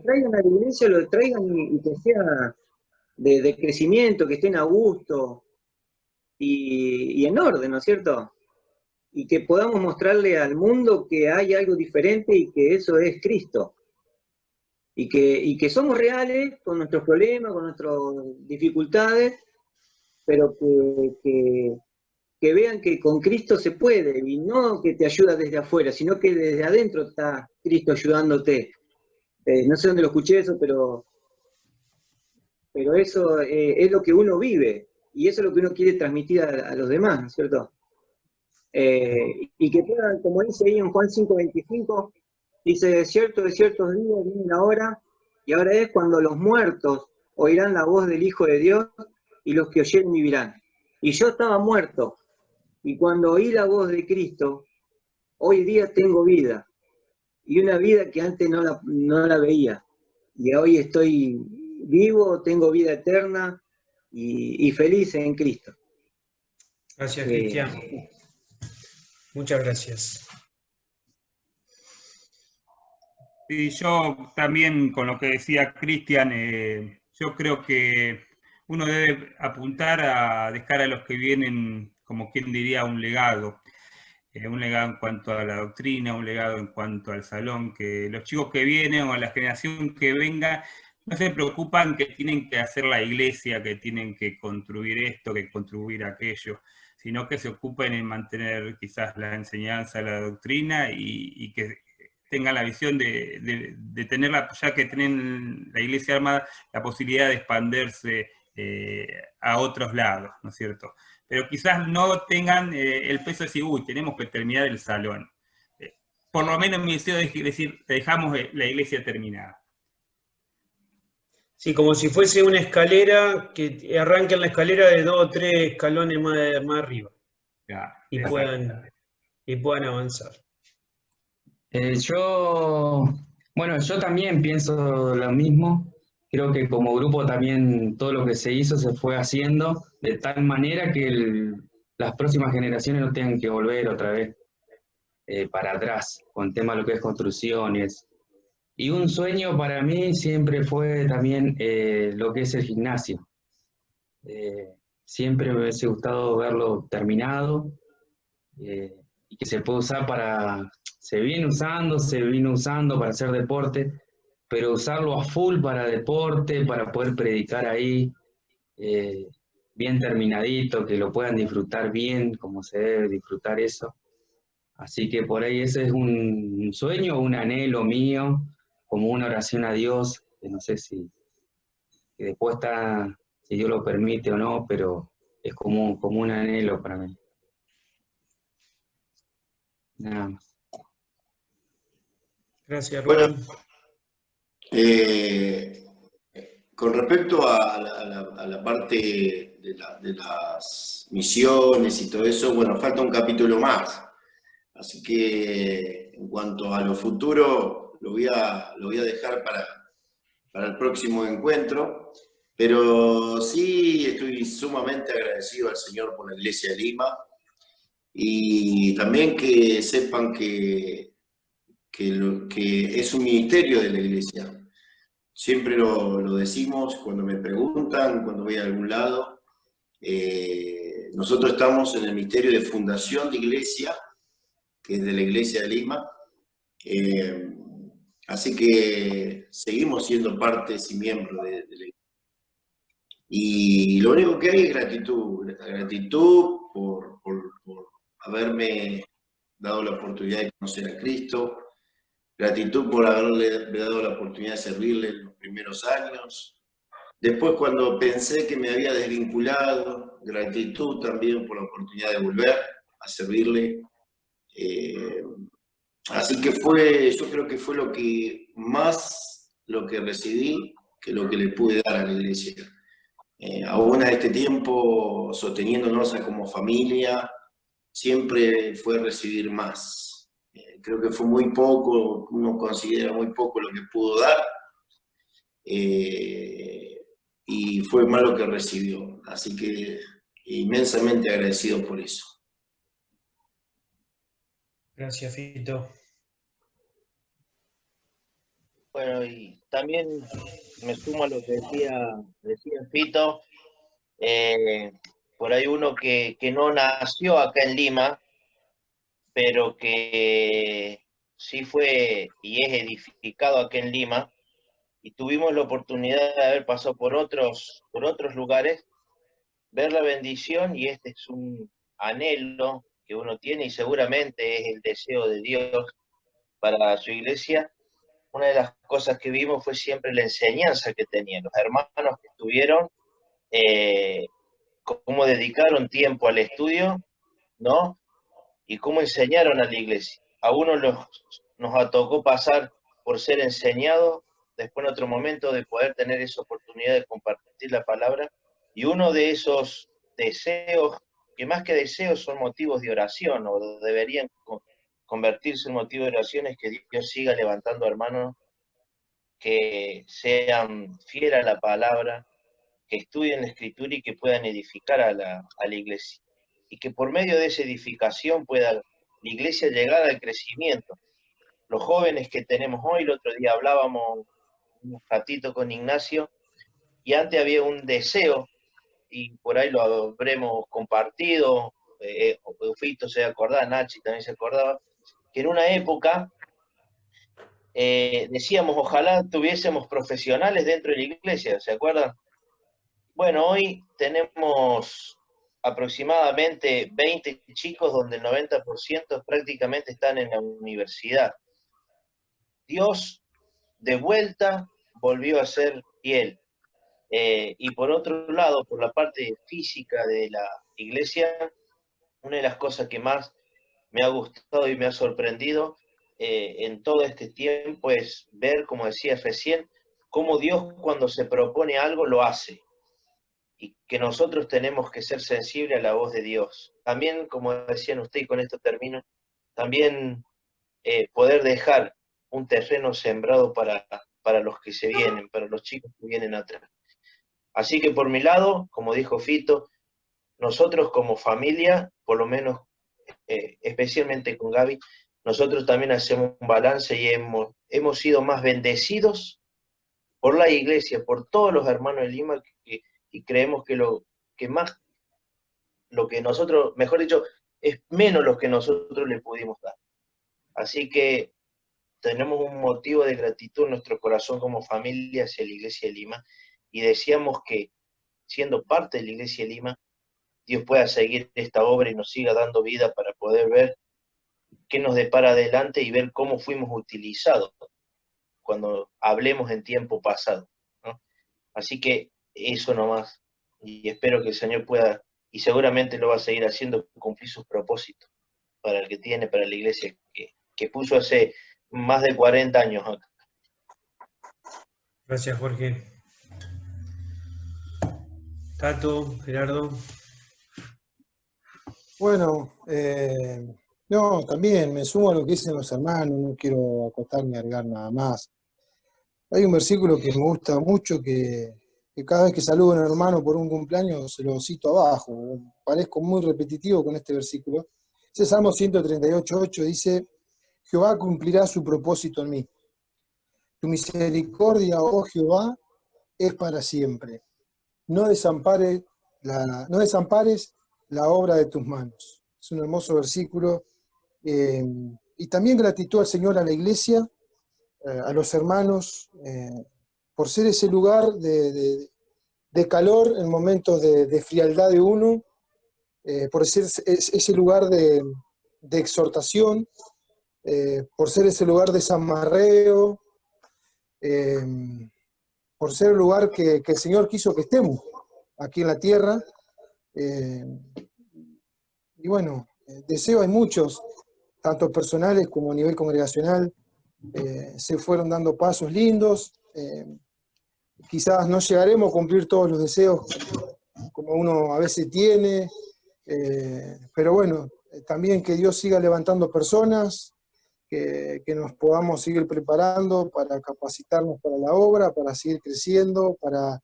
traigan a la iglesia lo traigan y que sea de crecimiento, que estén a gusto y en orden, ¿no es cierto? Y que podamos mostrarle al mundo que hay algo diferente y que eso es Cristo. Y que somos reales con nuestros problemas, con nuestras dificultades, pero que vean que con Cristo se puede, y no que te ayuda desde afuera, sino que desde adentro está Cristo ayudándote. No sé dónde lo escuché eso, pero eso es lo que uno vive, y eso es lo que uno quiere transmitir a los demás, ¿no es cierto? Y que puedan, como dice ahí en Juan 5:25, dice, de ciertos días viene la hora, y ahora es cuando los muertos oirán la voz del Hijo de Dios, y los que oyeren vivirán. Y yo estaba muerto, y cuando oí la voz de Cristo, hoy día tengo vida, y una vida que antes no la veía, y hoy estoy vivo, tengo vida eterna, y feliz en Cristo. Gracias, Cristian. Muchas gracias. Y yo también, con lo que decía Cristian, yo creo que uno debe apuntar a dejar a los que vienen, como quien diría, un legado en cuanto a la doctrina, un legado en cuanto al salón, que los chicos que vienen o la generación que venga no se preocupan que tienen que hacer la iglesia, que tienen que construir esto, que construir aquello, sino que se ocupen en mantener quizás la enseñanza, la doctrina, y que tengan la visión de tenerla, ya que tienen la iglesia armada, la posibilidad de expandirse a otros lados, ¿no es cierto? Pero quizás no tengan el peso de decir, uy, tenemos que terminar el salón. Por lo menos mi deseo es decir, dejamos la iglesia terminada. Sí, como si fuese una escalera, que arranquen la escalera de 2 o 3 escalones más arriba. Ya, y puedan avanzar. Yo también pienso lo mismo. Creo que como grupo también todo lo que se hizo se fue haciendo de tal manera que las próximas generaciones no tengan que volver otra vez para atrás con tema de lo que es construcciones. Y un sueño para mí siempre fue también lo que es el gimnasio. Siempre me hubiese gustado verlo terminado y que se puede usar se vino usando para hacer deporte, pero usarlo a full para deporte, para poder predicar ahí, bien terminadito, que lo puedan disfrutar bien, como se debe disfrutar eso. Así que por ahí ese es un sueño, un anhelo mío, como una oración a Dios, que no sé si después está, si Dios lo permite o no, pero es como un anhelo para mí. Nada más. Gracias, Rubén. Bueno, con respecto a la parte de las misiones y todo eso, bueno, falta un capítulo más. Así que en cuanto a lo futuro, lo voy a dejar para el próximo encuentro. Pero sí estoy sumamente agradecido al Señor por la Iglesia de Lima. Y también que sepan que es un ministerio de la Iglesia. Siempre lo decimos cuando me preguntan, cuando voy a algún lado. Nosotros estamos en el ministerio de fundación de iglesia, que es de la Iglesia de Lima. Así que seguimos siendo partes y miembros de la Iglesia. Y lo único que hay es gratitud por haberme dado la oportunidad de conocer a Cristo, gratitud por haberle dado la oportunidad de servirle en los primeros años. Después, cuando pensé que me había desvinculado, gratitud también por la oportunidad de volver a servirle. Así que yo creo que fue lo que más lo que recibí que lo que le pude dar a la iglesia. Aún a este tiempo, sosteniéndonos como familia, siempre fue recibir más. Creo que fue muy poco, uno considera muy poco lo que pudo dar, y fue más lo que recibió. Así que inmensamente agradecido por eso. Gracias, Fito. Bueno, y también me sumo a lo que decía Fito. Por ahí uno que no nació acá en Lima, pero que sí fue y es edificado acá en Lima, y tuvimos la oportunidad de haber pasado por otros lugares, ver la bendición, y este es un anhelo que uno tiene y seguramente es el deseo de Dios para su iglesia. Una de las cosas que vimos fue siempre la enseñanza que tenían los hermanos que estuvieron, cómo dedicaron tiempo al estudio, ¿no? Y cómo enseñaron a la iglesia. A uno nos tocó pasar por ser enseñados, después en otro momento de poder tener esa oportunidad de compartir la palabra, y uno de esos deseos, que más que deseos son motivos de oración, o deberían convertirse en motivos de oración, es que Dios siga levantando hermanos que sean fieles a la palabra, que estudien la Escritura y que puedan edificar a la iglesia. Y que por medio de esa edificación pueda la iglesia llegar al crecimiento. Los jóvenes que tenemos hoy, el otro día hablábamos un ratito con Ignacio, y antes había un deseo, y por ahí lo habremos compartido, Fito se acordaba, Nachi también se acordaba, que en una época decíamos, ojalá tuviésemos profesionales dentro de la iglesia, ¿se acuerdan? Bueno, hoy tenemos aproximadamente 20 chicos donde el 90% prácticamente están en la universidad. Dios de vuelta volvió a ser fiel. Y por otro lado, por la parte física de la iglesia, una de las cosas que más me ha gustado y me ha sorprendido en todo este tiempo es ver, como decía recién, cómo Dios cuando se propone algo lo hace. Y que nosotros tenemos que ser sensibles a la voz de Dios. También, como decían ustedes, y con esto termino, también poder dejar un terreno sembrado para los que se vienen, para los chicos que vienen atrás. Así que por mi lado, como dijo Fito, nosotros como familia, por lo menos especialmente con Gaby, nosotros también hacemos un balance y hemos sido más bendecidos por la iglesia, por todos los hermanos de Lima, y creemos que lo que nosotros, mejor dicho, es menos lo que nosotros le pudimos dar. Así que tenemos un motivo de gratitud en nuestro corazón como familia hacia la iglesia de Lima, y deseamos que, siendo parte de la iglesia de Lima, Dios pueda seguir esta obra y nos siga dando vida para poder ver qué nos depara adelante y ver cómo fuimos utilizados cuando hablemos en tiempo pasado, ¿no? Así que eso nomás, y espero que el Señor pueda, y seguramente lo va a seguir haciendo, cumplir sus propósitos para el que tiene, para la iglesia que puso hace más de 40 años acá. Gracias, Jorge. Tato, Gerardo. Bueno, no, también me sumo a lo que dicen los hermanos, no quiero acotar ni agregar nada más. Hay un versículo que me gusta mucho, que cada vez que saludo a un hermano por un cumpleaños se lo cito abajo. Parezco muy repetitivo con este versículo. Ese Salmo 138:8 dice: Jehová cumplirá su propósito en mí. Tu misericordia, oh Jehová, es para siempre. No desampares la obra de tus manos. Es un hermoso versículo. Y también gratitud al Señor, a la iglesia, a los hermanos, por ser ese lugar de calor en momentos de frialdad de uno, por ser ese lugar de exhortación, por ser ese lugar de zamarreo, por ser el lugar que el Señor quiso que estemos aquí en la tierra. Y bueno, deseos hay muchos, tanto personales como a nivel congregacional. Se fueron dando pasos lindos. Quizás no llegaremos a cumplir todos los deseos como uno a veces tiene, pero bueno, también que Dios siga levantando personas, que nos podamos seguir preparando para capacitarnos para la obra, para seguir creciendo, para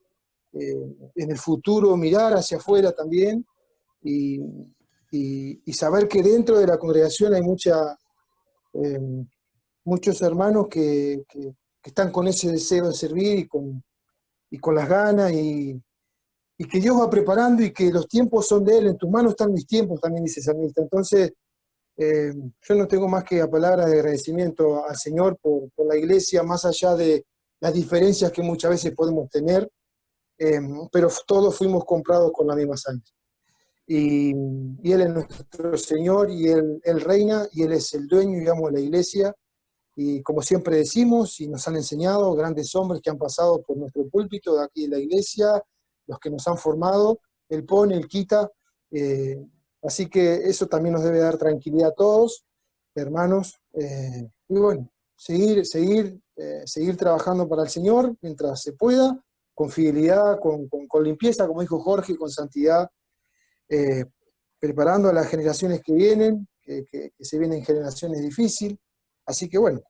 en el futuro mirar hacia afuera también y saber que dentro de la congregación hay muchos hermanos que están con ese deseo de servir y con las ganas y que Dios va preparando y que los tiempos son de Él. En tus manos están mis tiempos, también dice el salmista. Entonces, yo no tengo más que palabras de agradecimiento al Señor por la iglesia, más allá de las diferencias que muchas veces podemos tener, pero todos fuimos comprados con la misma sangre. Y Él es nuestro Señor, y Él reina, y Él es el dueño, digamos, de la iglesia. Y como siempre decimos, y nos han enseñado grandes hombres que han pasado por nuestro púlpito de aquí de la iglesia, los que nos han formado, Él pone, Él quita. Así que eso también nos debe dar tranquilidad a todos, hermanos. Y bueno, seguir trabajando para el Señor mientras se pueda, con fidelidad, con limpieza, como dijo Jorge, con santidad, preparando a las generaciones que vienen, que se vienen generaciones difíciles. Así que bueno,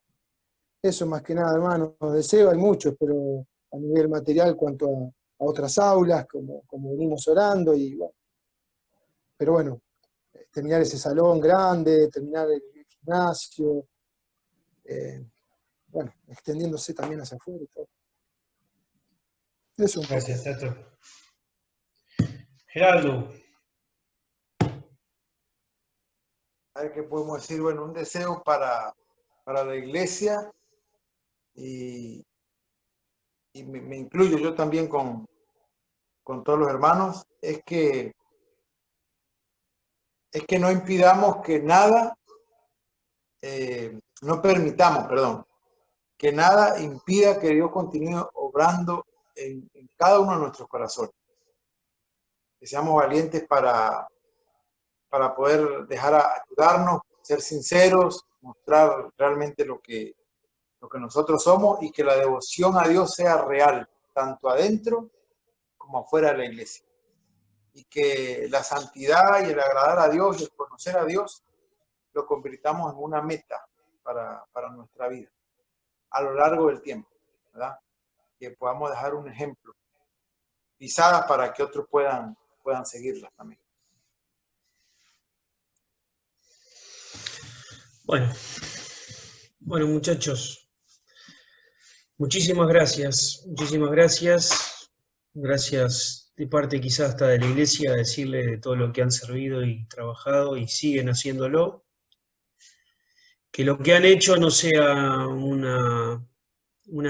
eso más que nada, hermanos. Deseo hay muchos, pero a nivel material, cuanto a otras aulas, como venimos orando, y bueno. Pero bueno, terminar ese salón grande, terminar el gimnasio, bueno, extendiéndose también hacia afuera y todo. Eso un poco. Gracias, Tato. Gerardo. A ver qué podemos decir. Bueno, un deseo para la iglesia y me incluyo yo también con todos los hermanos, es que no impidamos que nada, no permitamos, perdón, que nada impida que Dios continúe obrando en cada uno de nuestros corazones. Que seamos valientes para poder dejar ayudarnos, ser sinceros, mostrar realmente lo que nosotros somos, y que la devoción a Dios sea real, tanto adentro como afuera de la iglesia. Y que la santidad y el agradar a Dios y el conocer a Dios lo convirtamos en una meta para nuestra vida a lo largo del tiempo, ¿verdad? Que podamos dejar un ejemplo, pisadas para que otros puedan seguirlas también. Bueno, muchachos, muchísimas gracias. Gracias de parte quizás hasta de la iglesia, decirle de todo lo que han servido y trabajado y siguen haciéndolo. Que lo que han hecho no sea una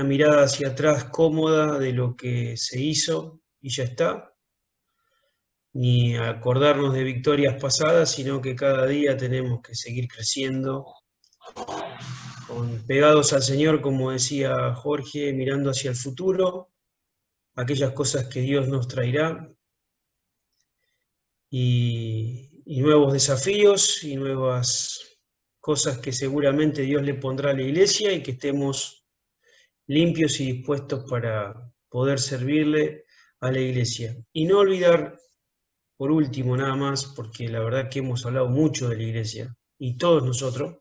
mirada hacia atrás cómoda de lo que se hizo y ya está, ni acordarnos de victorias pasadas, sino que cada día tenemos que seguir creciendo, pegados al Señor, como decía Jorge, mirando hacia el futuro, aquellas cosas que Dios nos traerá, y nuevos desafíos y nuevas cosas que seguramente Dios le pondrá a la iglesia, y que estemos limpios y dispuestos para poder servirle a la iglesia. Y no olvidar, por último nada más, porque la verdad que hemos hablado mucho de la iglesia, y todos nosotros,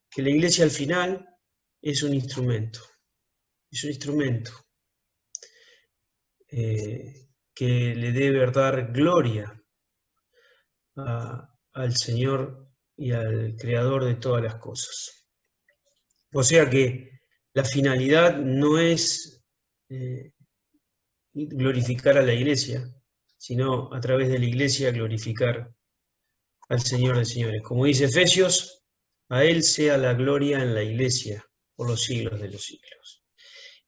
que la iglesia al final es un instrumento. Que le debe dar gloria al Señor y al Creador de todas las cosas. O sea que la finalidad no es glorificar a la iglesia, sino a través de la iglesia glorificar al Señor de señores. Como dice Efesios, a Él sea la gloria en la iglesia por los siglos de los siglos.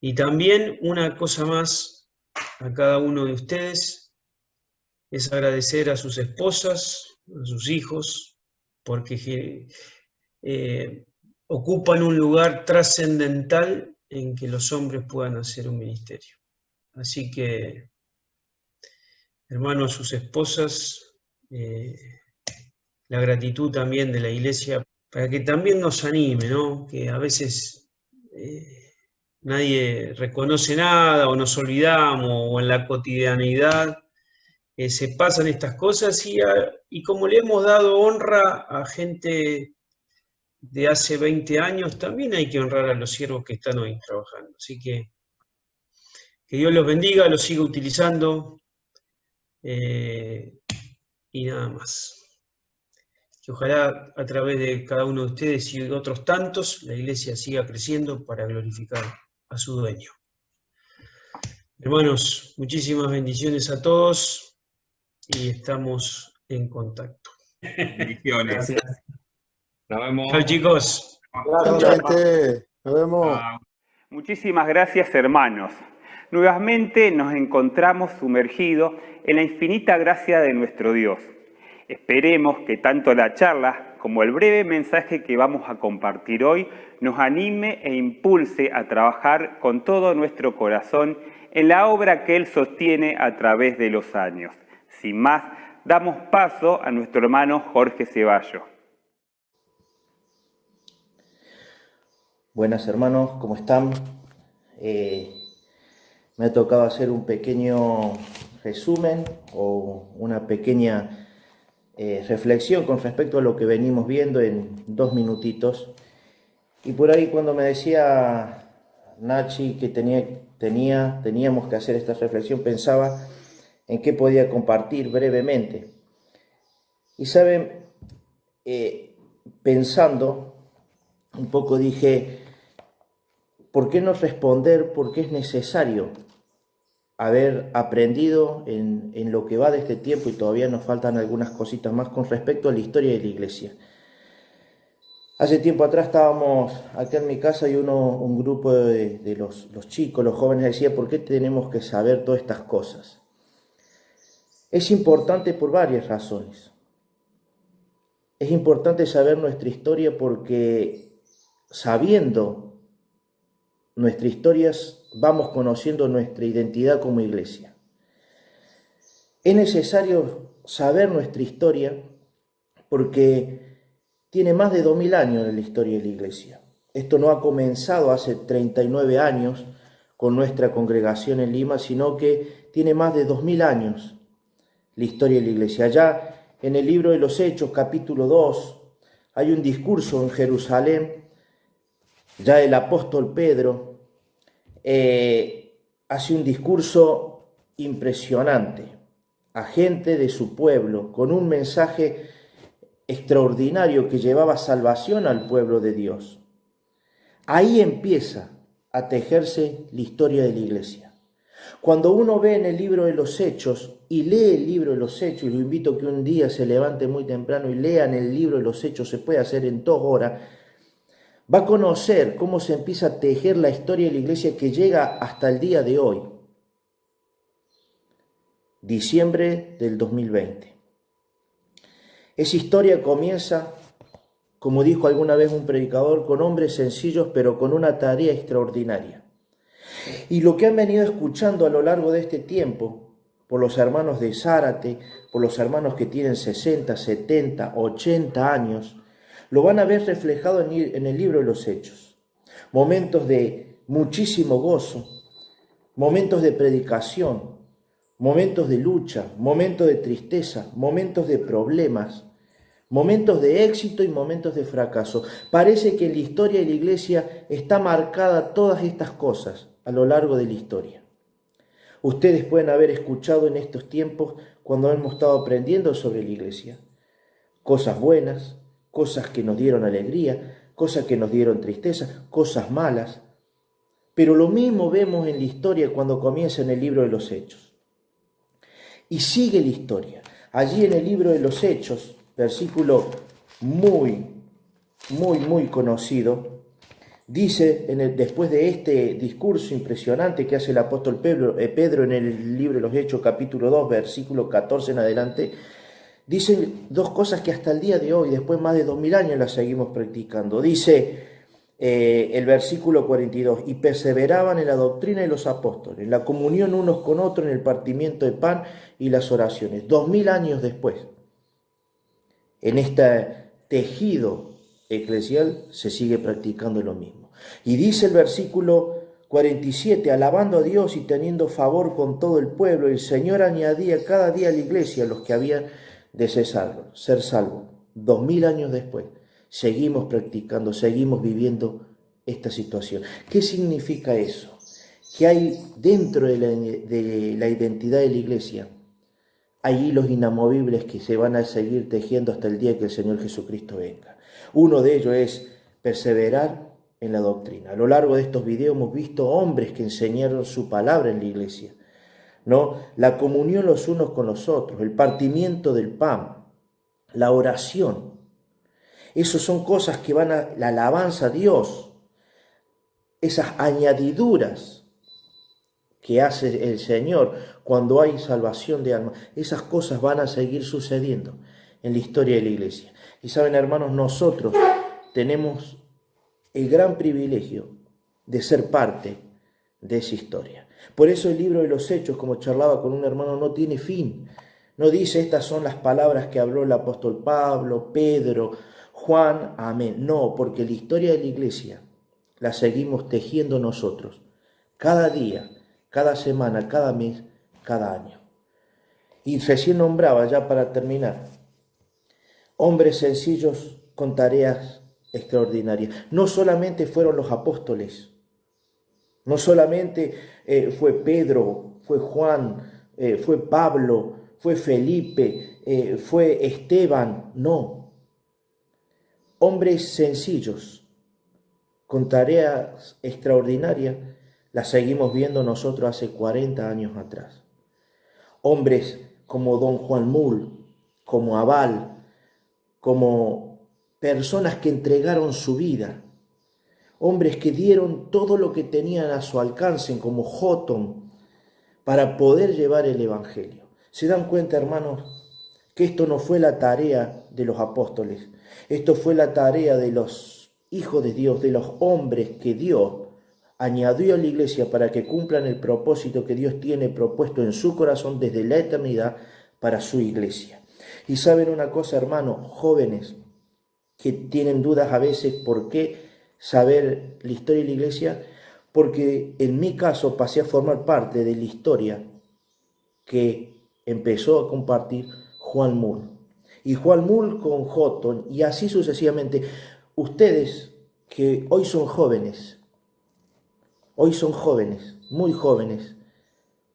Y también una cosa más a cada uno de ustedes es agradecer a sus esposas, a sus hijos, porque ocupan un lugar trascendental en que los hombres puedan hacer un ministerio. Así que, hermanos, a sus esposas, la gratitud también de la iglesia, para que también nos anime, ¿no? Que a veces nadie reconoce nada o nos olvidamos o en la cotidianeidad se pasan estas cosas y como le hemos dado honra a gente de hace 20 años, también hay que honrar a los siervos que están hoy trabajando. Así que Dios los bendiga, los siga utilizando y nada más. Que ojalá a través de cada uno de ustedes y de otros tantos, la iglesia siga creciendo para glorificar a su dueño. Hermanos, muchísimas bendiciones a todos y estamos en contacto. Bendiciones. Gracias. Nos vemos. Chao, chicos. Chao, gente. Nos vemos. Chao. Muchísimas gracias, hermanos. Nuevamente nos encontramos sumergidos en la infinita gracia de nuestro Dios. Esperemos que tanto la charla como el breve mensaje que vamos a compartir hoy nos anime e impulse a trabajar con todo nuestro corazón en la obra que Él sostiene a través de los años. Sin más, damos paso a nuestro hermano Jorge Ceballos. Buenas hermanos, ¿cómo están? Me ha tocado hacer un pequeño resumen o una pequeña reflexión con respecto a lo que venimos viendo en 2 minutitos. Y por ahí cuando me decía Nachi que teníamos que hacer esta reflexión, pensaba en qué podía compartir brevemente. Y saben, pensando un poco dije, ¿por qué no responder? Porque es necesario haber aprendido en lo que va de este tiempo, y todavía nos faltan algunas cositas más con respecto a la historia de la iglesia. Hace tiempo atrás estábamos acá en mi casa y un grupo de los chicos, los jóvenes, decía, ¿por qué tenemos que saber todas estas cosas? Es importante por varias razones. Es importante saber nuestra historia porque sabiendo nuestra historia vamos conociendo nuestra identidad como iglesia. Es necesario saber nuestra historia porque tiene más de 2000 años en la historia de la iglesia. Esto no ha comenzado hace 39 años con nuestra congregación en Lima, sino que tiene más de 2000 años la historia de la iglesia. Allá en el libro de los Hechos, capítulo 2, hay un discurso en Jerusalén, ya el apóstol Pedro hace un discurso impresionante a gente de su pueblo, con un mensaje extraordinario que llevaba salvación al pueblo de Dios. Ahí empieza a tejerse la historia de la iglesia. Cuando uno ve en el libro de los Hechos y lee el libro de los Hechos, y lo invito a que un día se levante muy temprano y lean el libro de los Hechos, se puede hacer en 2 horas, va a conocer cómo se empieza a tejer la historia de la iglesia que llega hasta el día de hoy, diciembre del 2020. Esa historia comienza, como dijo alguna vez un predicador, con hombres sencillos pero con una tarea extraordinaria. Y lo que han venido escuchando a lo largo de este tiempo, por los hermanos de Zárate, por los hermanos que tienen 60, 70, 80 años, lo van a ver reflejado en el libro de los Hechos. Momentos de muchísimo gozo, momentos de predicación, momentos de lucha, momentos de tristeza, momentos de problemas, momentos de éxito y momentos de fracaso. Parece que en la historia de la iglesia está marcada todas estas cosas a lo largo de la historia. Ustedes pueden haber escuchado en estos tiempos, cuando hemos estado aprendiendo sobre la iglesia, cosas buenas, cosas que nos dieron alegría, cosas que nos dieron tristeza, cosas malas. Pero lo mismo vemos en la historia cuando comienza en el libro de los Hechos. Y sigue la historia. Allí en el libro de los Hechos, versículo muy conocido, dice, después de este discurso impresionante que hace el apóstol Pedro en el libro de los Hechos, capítulo 2, versículo 14 en adelante, dice 2 cosas que hasta el día de hoy, después de más de 2000 años, las seguimos practicando. Dice el versículo 42, y perseveraban en la doctrina de los apóstoles, en la comunión unos con otros, en el partimiento de pan y las oraciones. 2000 años después, en este tejido eclesial se sigue practicando lo mismo. Y dice el versículo 47, alabando a Dios y teniendo favor con todo el pueblo, el Señor añadía cada día a la iglesia los que habían de ser salvos. 2000 años después, seguimos practicando, seguimos viviendo esta situación. ¿Qué significa eso? Que hay dentro de la identidad de la iglesia, hay hilos inamovibles que se van a seguir tejiendo hasta el día que el Señor Jesucristo venga. Uno de ellos es perseverar en la doctrina. A lo largo de estos videos hemos visto hombres que enseñaron su palabra en la iglesia, ¿no? La comunión los unos con los otros, el partimiento del pan, la oración. Esas son cosas que van a la alabanza a Dios, esas añadiduras que hace el Señor cuando hay salvación de alma. Esas cosas van a seguir sucediendo en la historia de la iglesia. Y saben, hermanos, nosotros tenemos el gran privilegio de ser parte de esa historia. Por eso el libro de los Hechos, como charlaba con un hermano, no tiene fin. No dice estas son las palabras que habló el apóstol Pablo, Pedro, Juan, amén. No, porque la historia de la iglesia la seguimos tejiendo nosotros, cada día, cada semana, cada mes, cada año. Y recién nombraba, ya para terminar, hombres sencillos con tareas extraordinarias. No solamente fueron los apóstoles, no solamente fue Pedro, fue Juan, fue Pablo, fue Felipe, fue Esteban, no. Hombres sencillos con tareas extraordinarias las seguimos viendo nosotros hace 40 años atrás. Hombres como don Juan Mull, como Abal, como personas que entregaron su vida, hombres que dieron todo lo que tenían a su alcance, como Houghton, para poder llevar el evangelio. ¿Se dan cuenta, hermanos, que esto no fue la tarea de los apóstoles? Esto fue la tarea de los hijos de Dios, de los hombres que Dios añadió a la iglesia para que cumplan el propósito que Dios tiene propuesto en su corazón desde la eternidad para su iglesia. Y saben una cosa, hermanos, jóvenes que tienen dudas a veces por qué saber la historia de la iglesia, porque en mi caso pasé a formar parte de la historia que empezó a compartir Juan Mull. Y Juan Mull con Houghton, y así sucesivamente. Ustedes que hoy son jóvenes, muy jóvenes,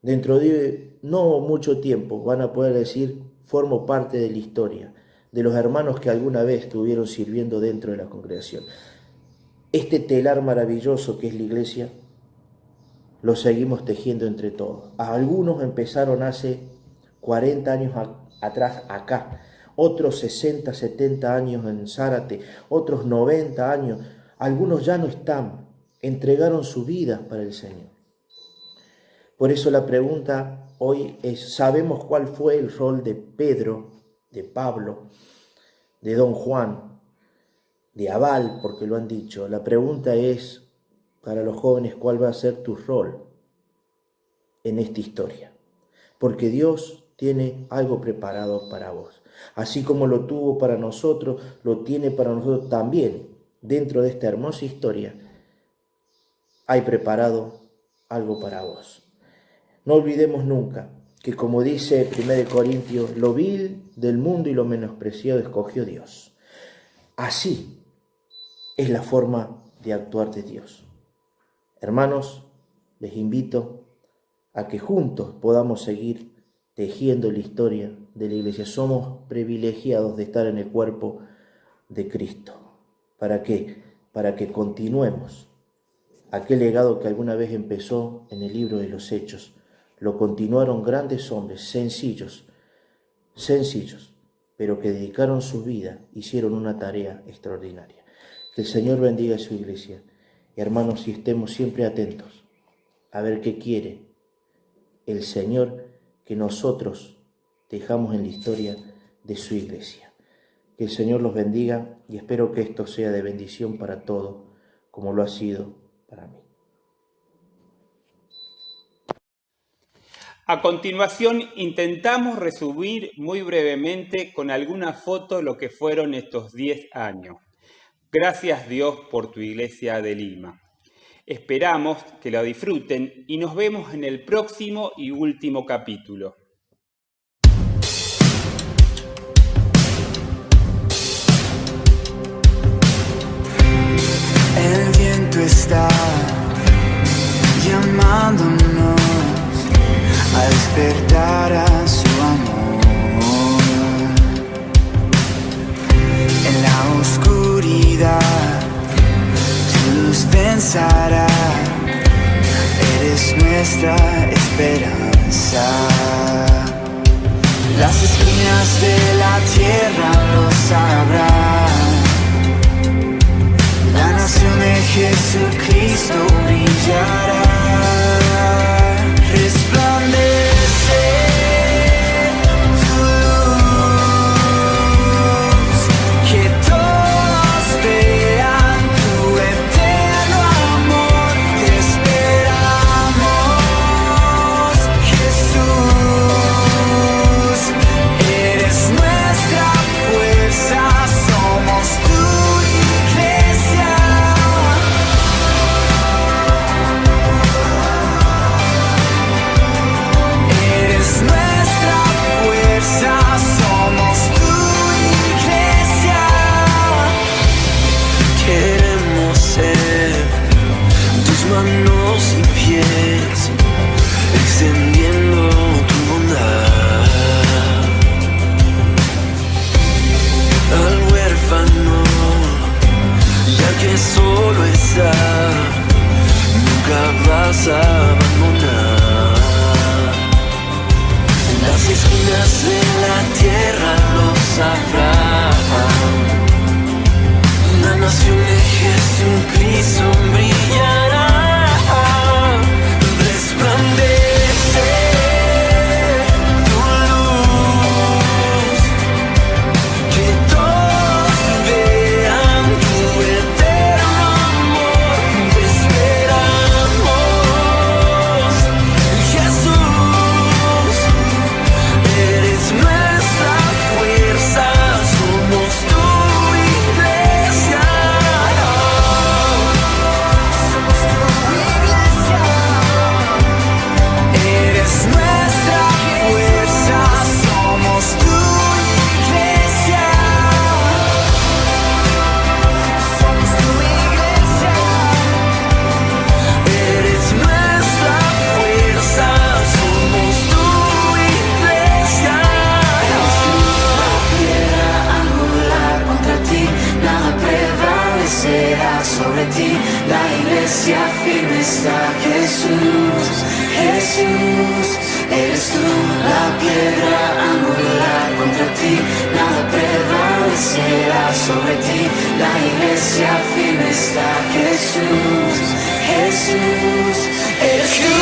dentro de no mucho tiempo van a poder decir, formo parte de la historia, de los hermanos que alguna vez estuvieron sirviendo dentro de la congregación. Este telar maravilloso que es la iglesia, lo seguimos tejiendo entre todos. Algunos empezaron hace 40 años atrás acá, otros 60, 70 años en Zárate, otros 90 años. Algunos ya no están, entregaron su vida para el Señor. Por eso la pregunta hoy es, ¿sabemos cuál fue el rol de Pedro, de Pablo, de don Juan, de Abal, porque lo han dicho? La pregunta es, para los jóvenes, ¿cuál va a ser tu rol en esta historia? Porque Dios tiene algo preparado para vos. Así como lo tuvo para nosotros, lo tiene para nosotros también. Dentro de esta hermosa historia hay preparado algo para vos. No olvidemos nunca que, como dice 1 Corintios, lo vil del mundo y lo menospreciado escogió Dios. Así es la forma de actuar de Dios. Hermanos, les invito a que juntos podamos seguir tejiendo la historia de la iglesia. Somos privilegiados de estar en el cuerpo de Cristo. ¿Para qué? Para que continuemos aquel legado que alguna vez empezó en el libro de los Hechos. Lo continuaron grandes hombres, sencillos, pero que dedicaron su vida, hicieron una tarea extraordinaria. Que el Señor bendiga a su iglesia. Y hermanos, y estemos siempre atentos a ver qué quiere el Señor que nosotros dejamos en la historia de su iglesia. Que el Señor los bendiga y espero que esto sea de bendición para todos, como lo ha sido para mí. A continuación, intentamos resumir muy brevemente con alguna foto lo que fueron estos 10 años. Gracias Dios por tu iglesia de Lima. Esperamos que lo disfruten y nos vemos en el próximo y último capítulo. El viento está llamándonos a despertar a su amor. En la oscuridad tu luz pensará, eres nuestra esperanza. Las esquinas de la tierra lo sabrán. La nación de Jesucristo brillará, resplandece tu luz, que todos vean tu eterno amor. Te esperamos, Jesús, eres nuestra fuerza, somos tu iglesia. Eres nuestra fuerza, somos tu iglesia. Queremos ser tus manos y pies, extendiendo tu bondad al huérfano, ya que solo está, nunca vas a abandonar. Las esquinas de la tierra lo sabrán. La nación de Jesucristo brillará, resplandece tu luz, que todos vean tu eterno amor. Te esperamos, Jesús, eres nuestra fuerza, somos tu iglesia. Somos tu iglesia. Eres nuestra fuerza, somos tu iglesia. Somos tu iglesia. Eres nuestra fuerza, somos tu iglesia. Eres tú la piedra angular, contra ti nada prevalecerá sobre ti. La iglesia firme está, Jesús, Jesús. Eres tú la piedra angular, contra ti nada prevalecerá sobre ti. La iglesia firme está, Jesús, Jesús. Eres tú